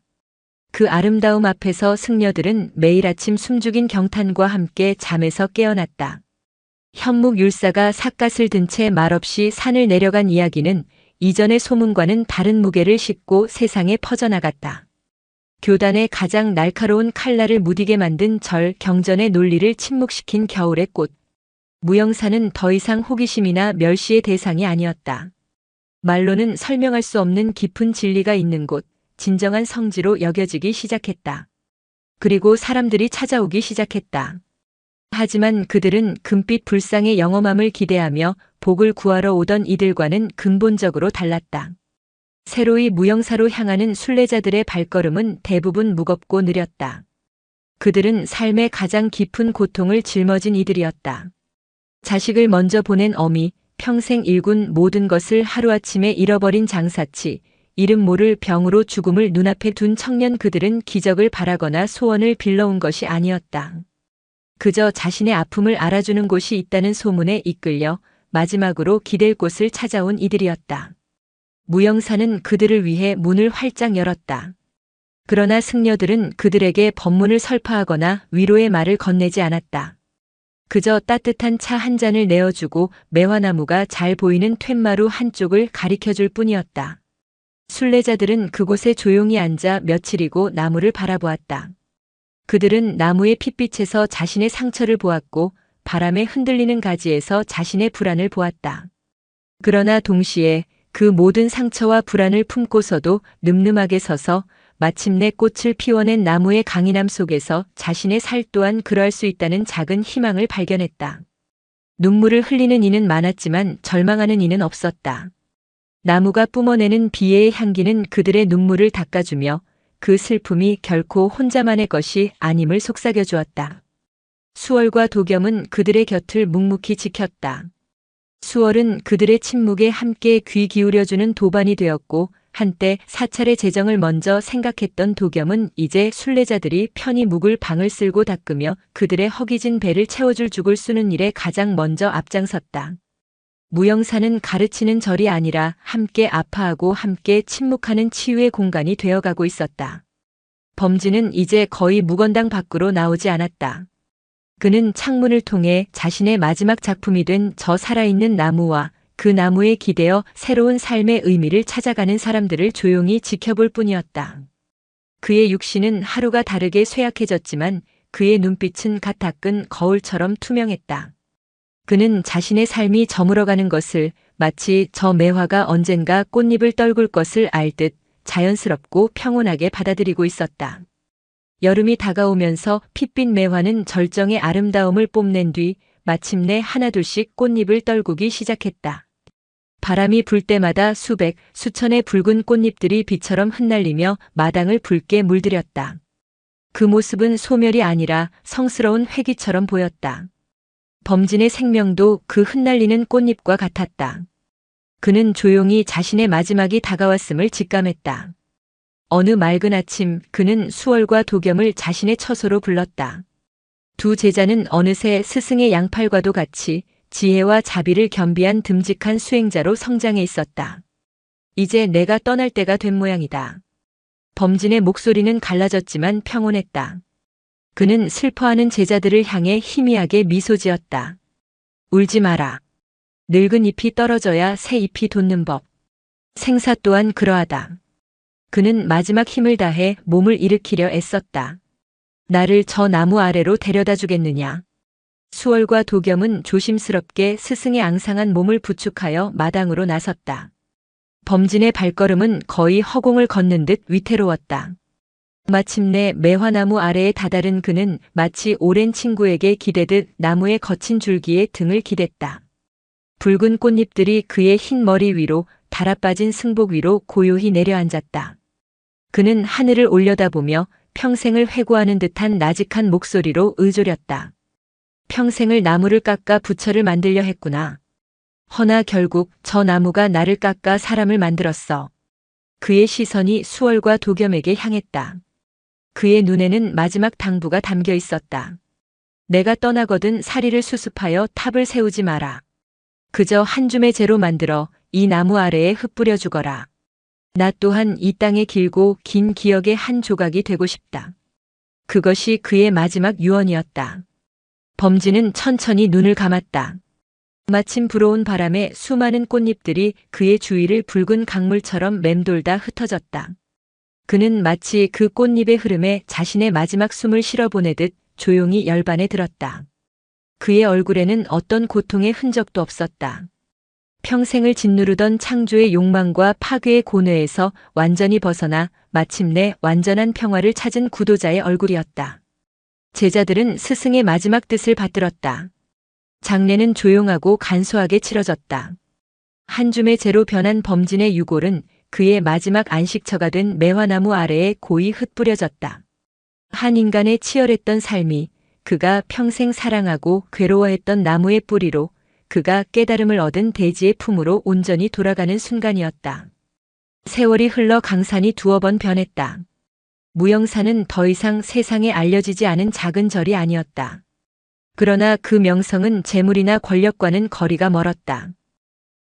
그 아름다움 앞에서 승려들은 매일 아침 숨죽인 경탄과 함께 잠에서 깨어났다. 현묵율사가 삿갓을 든 채 말없이 산을 내려간 이야기는 이전의 소문과는 다른 무게를 싣고 세상에 퍼져나갔다. 교단의 가장 날카로운 칼날을 무디게 만든 절 경전의 논리를 침묵시킨 겨울의 꽃. 무영사는 더 이상 호기심이나 멸시의 대상이 아니었다. 말로는 설명할 수 없는 깊은 진리가 있는 곳, 진정한 성지로 여겨지기 시작했다. 그리고 사람들이 찾아오기 시작했다. 하지만 그들은 금빛 불상의 영험함을 기대하며 복을 구하러 오던 이들과는 근본적으로 달랐다. 새로이 무영사로 향하는 순례자들의 발걸음은 대부분 무겁고 느렸다. 그들은 삶의 가장 깊은 고통을 짊어진 이들이었다. 자식을 먼저 보낸 어미, 평생 일군 모든 것을 하루아침에 잃어버린 장사치, 이름 모를 병으로 죽음을 눈앞에 둔 청년, 그들은 기적을 바라거나 소원을 빌러온 것이 아니었다. 그저 자신의 아픔을 알아주는 곳이 있다는 소문에 이끌려 마지막으로 기댈 곳을 찾아온 이들이었다. 무영사는 그들을 위해 문을 활짝 열었다. 그러나 승려들은 그들에게 법문을 설파하거나 위로의 말을 건네지 않았다. 그저 따뜻한 차 한 잔을 내어주고 매화나무가 잘 보이는 툇마루 한쪽을 가리켜줄 뿐이었다. 순례자들은 그곳에 조용히 앉아 며칠이고 나무를 바라보았다. 그들은 나무의 핏빛에서 자신의 상처를 보았고 바람에 흔들리는 가지에서 자신의 불안을 보았다. 그러나 동시에 그 모든 상처와 불안을 품고서도 늠름하게 서서 마침내 꽃을 피워낸 나무의 강인함 속에서 자신의 살 또한 그러할 수 있다는 작은 희망을 발견했다. 눈물을 흘리는 이는 많았지만 절망하는 이는 없었다. 나무가 뿜어내는 비애의 향기는 그들의 눈물을 닦아주며 그 슬픔이 결코 혼자만의 것이 아님을 속삭여 주었다. 수월과 도겸은 그들의 곁을 묵묵히 지켰다. 수월은 그들의 침묵에 함께 귀 기울여주는 도반이 되었고 한때 사찰의 재정을 먼저 생각했던 도겸은 이제 순례자들이 편히 묵을 방을 쓸고 닦으며 그들의 허기진 배를 채워줄 죽을 쓰는 일에 가장 먼저 앞장섰다. 무영사는 가르치는 절이 아니라 함께 아파하고 함께 침묵하는 치유의 공간이 되어가고 있었다. 범진은 이제 거의 무건당 밖으로 나오지 않았다. 그는 창문을 통해 자신의 마지막 작품이 된 저 살아있는 나무와 그 나무에 기대어 새로운 삶의 의미를 찾아가는 사람들을 조용히 지켜볼 뿐이었다. 그의 육신은 하루가 다르게 쇠약해졌지만 그의 눈빛은 갓 닦은 거울처럼 투명했다. 그는 자신의 삶이 저물어가는 것을 마치 저 매화가 언젠가 꽃잎을 떨굴 것을 알듯 자연스럽고 평온하게 받아들이고 있었다. 여름이 다가오면서 핏빛 매화는 절정의 아름다움을 뽐낸 뒤 마침내 하나둘씩 꽃잎을 떨구기 시작했다. 바람이 불 때마다 수백, 수천의 붉은 꽃잎들이 비처럼 흩날리며 마당을 붉게 물들였다. 그 모습은 소멸이 아니라 성스러운 회귀처럼 보였다. 범진의 생명도 그 흩날리는 꽃잎과 같았다. 그는 조용히 자신의 마지막이 다가왔음을 직감했다. 어느 맑은 아침 그는 수월과 도겸을 자신의 처소로 불렀다. 두 제자는 어느새 스승의 양팔과도 같이 지혜와 자비를 겸비한 듬직한 수행자로 성장해 있었다. 이제 내가 떠날 때가 된 모양이다. 범진의 목소리는 갈라졌지만 평온했다. 그는 슬퍼하는 제자들을 향해 희미하게 미소 지었다. 울지 마라. 늙은 잎이 떨어져야 새 잎이 돋는 법. 생사 또한 그러하다. 그는 마지막 힘을 다해 몸을 일으키려 애썼다. 나를 저 나무 아래로 데려다 주겠느냐. 수월과 도겸은 조심스럽게 스승의 앙상한 몸을 부축하여 마당으로 나섰다. 범진의 발걸음은 거의 허공을 걷는 듯 위태로웠다. 마침내 매화나무 아래에 다다른 그는 마치 오랜 친구에게 기대듯 나무의 거친 줄기에 등을 기댔다. 붉은 꽃잎들이 그의 흰 머리 위로 달아빠진 승복 위로 고요히 내려앉았다. 그는 하늘을 올려다보며 평생을 회고하는 듯한 나직한 목소리로 의졸였다. 평생을 나무를 깎아 부처를 만들려 했구나. 허나 결국 저 나무가 나를 깎아 사람을 만들었어. 그의 시선이 수월과 도겸에게 향했다. 그의 눈에는 마지막 당부가 담겨 있었다. 내가 떠나거든 사리를 수습하여 탑을 세우지 마라. 그저 한 줌의 재로 만들어 이 나무 아래에 흩뿌려 주거라. 나 또한 이 땅의 길고 긴 기억의 한 조각이 되고 싶다. 그것이 그의 마지막 유언이었다. 범진은 천천히 눈을 감았다. 마침 불어온 바람에 수많은 꽃잎들이 그의 주위를 붉은 강물처럼 맴돌다 흩어졌다. 그는 마치 그 꽃잎의 흐름에 자신의 마지막 숨을 실어보내듯 조용히 열반에 들었다. 그의 얼굴에는 어떤 고통의 흔적도 없었다. 평생을 짓누르던 창조의 욕망과 파괴의 고뇌에서 완전히 벗어나 마침내 완전한 평화를 찾은 구도자의 얼굴이었다. 제자들은 스승의 마지막 뜻을 받들었다. 장례는 조용하고 간소하게 치러졌다. 한 줌의 재로 변한 범진의 유골은 그의 마지막 안식처가 된 매화나무 아래에 고이 흩뿌려졌다. 한 인간의 치열했던 삶이 그가 평생 사랑하고 괴로워했던 나무의 뿌리로 그가 깨달음을 얻은 대지의 품으로 온전히 돌아가는 순간이었다. 세월이 흘러 강산이 두어 번 변했다. 무영사는 더 이상 세상에 알려지지 않은 작은 절이 아니었다. 그러나 그 명성은 재물이나 권력과는 거리가 멀었다.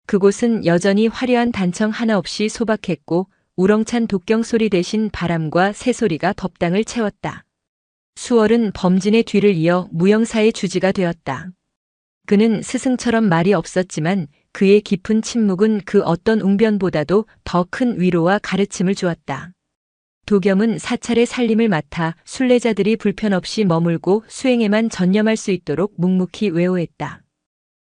그곳은 여전히 화려한 단청 하나 없이 소박했고 우렁찬 독경 소리 대신 바람과 새소리가 법당을 채웠다. 수월은 범진의 뒤를 이어 무영사의 주지가 되었다. 그는 스승처럼 말이 없었지만 그의 깊은 침묵은 그 어떤 웅변보다도 더 큰 위로와 가르침을 주었다. 도겸은 사찰의 살림을 맡아 순례자들이 불편 없이 머물고 수행에만 전념할 수 있도록 묵묵히 외워했다.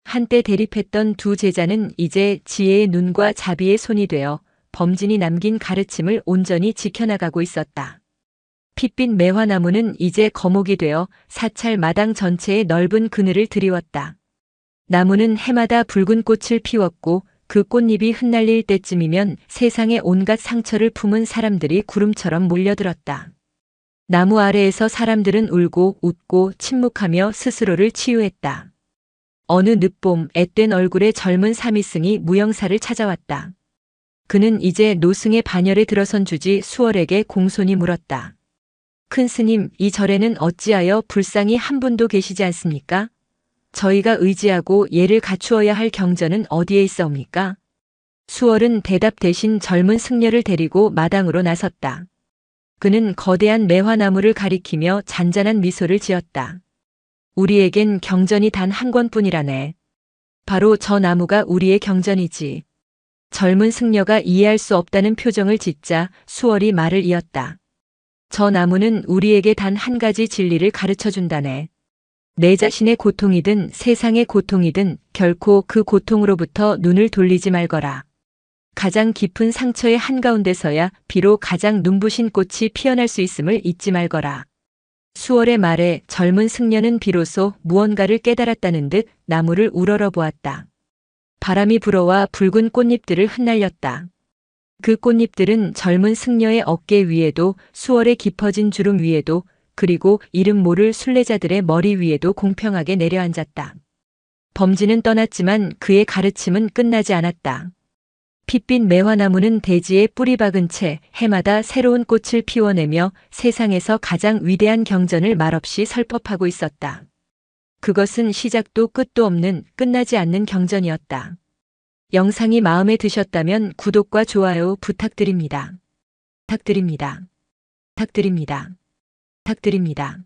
한때 대립했던 두 제자는 이제 지혜의 눈과 자비의 손이 되어 범진이 남긴 가르침을 온전히 지켜나가고 있었다. 핏빛 매화나무는 이제 거목이 되어 사찰 마당 전체에 넓은 그늘을 드리웠다. 나무는 해마다 붉은 꽃을 피웠고 그 꽃잎이 흩날릴 때쯤이면 세상의 온갖 상처를 품은 사람들이 구름처럼 몰려들었다. 나무 아래에서 사람들은 울고 웃고 침묵하며 스스로를 치유했다. 어느 늦봄 앳된 얼굴의 젊은 사미승이 무영사를 찾아왔다. 그는 이제 노승의 반열에 들어선 주지 수월에게 공손히 물었다. 큰 스님, 이 절에는 어찌하여 불상이 한 분도 계시지 않습니까? 저희가 의지하고 예를 갖추어야 할 경전은 어디에 있사옵니까? 수월은 대답 대신 젊은 승려를 데리고 마당으로 나섰다. 그는 거대한 매화나무를 가리키며 잔잔한 미소를 지었다. 우리에겐 경전이 단 한 권뿐이라네. 바로 저 나무가 우리의 경전이지. 젊은 승려가 이해할 수 없다는 표정을 짓자 수월이 말을 이었다. 저 나무는 우리에게 단 한 가지 진리를 가르쳐 준다네. 내 자신의 고통이든 세상의 고통이든 결코 그 고통으로부터 눈을 돌리지 말거라. 가장 깊은 상처의 한가운데서야 비록 가장 눈부신 꽃이 피어날 수 있음을 잊지 말거라. 수월의 말에 젊은 승려는 비로소 무언가를 깨달았다는 듯 나무를 우러러 보았다. 바람이 불어와 붉은 꽃잎들을 흩날렸다. 그 꽃잎들은 젊은 승려의 어깨 위에도 수월의 깊어진 주름 위에도 그리고 이름 모를 순례자들의 머리 위에도 공평하게 내려앉았다. 범진은 떠났지만 그의 가르침은 끝나지 않았다. 핏빛 매화나무는 대지에 뿌리 박은 채 해마다 새로운 꽃을 피워내며 세상에서 가장 위대한 경전을 말없이 설법하고 있었다. 그것은 시작도 끝도 없는 끝나지 않는 경전이었다. 영상이 마음에 드셨다면 구독과 좋아요 부탁드립니다. 부탁드립니다. 부탁드립니다. 부탁드립니다.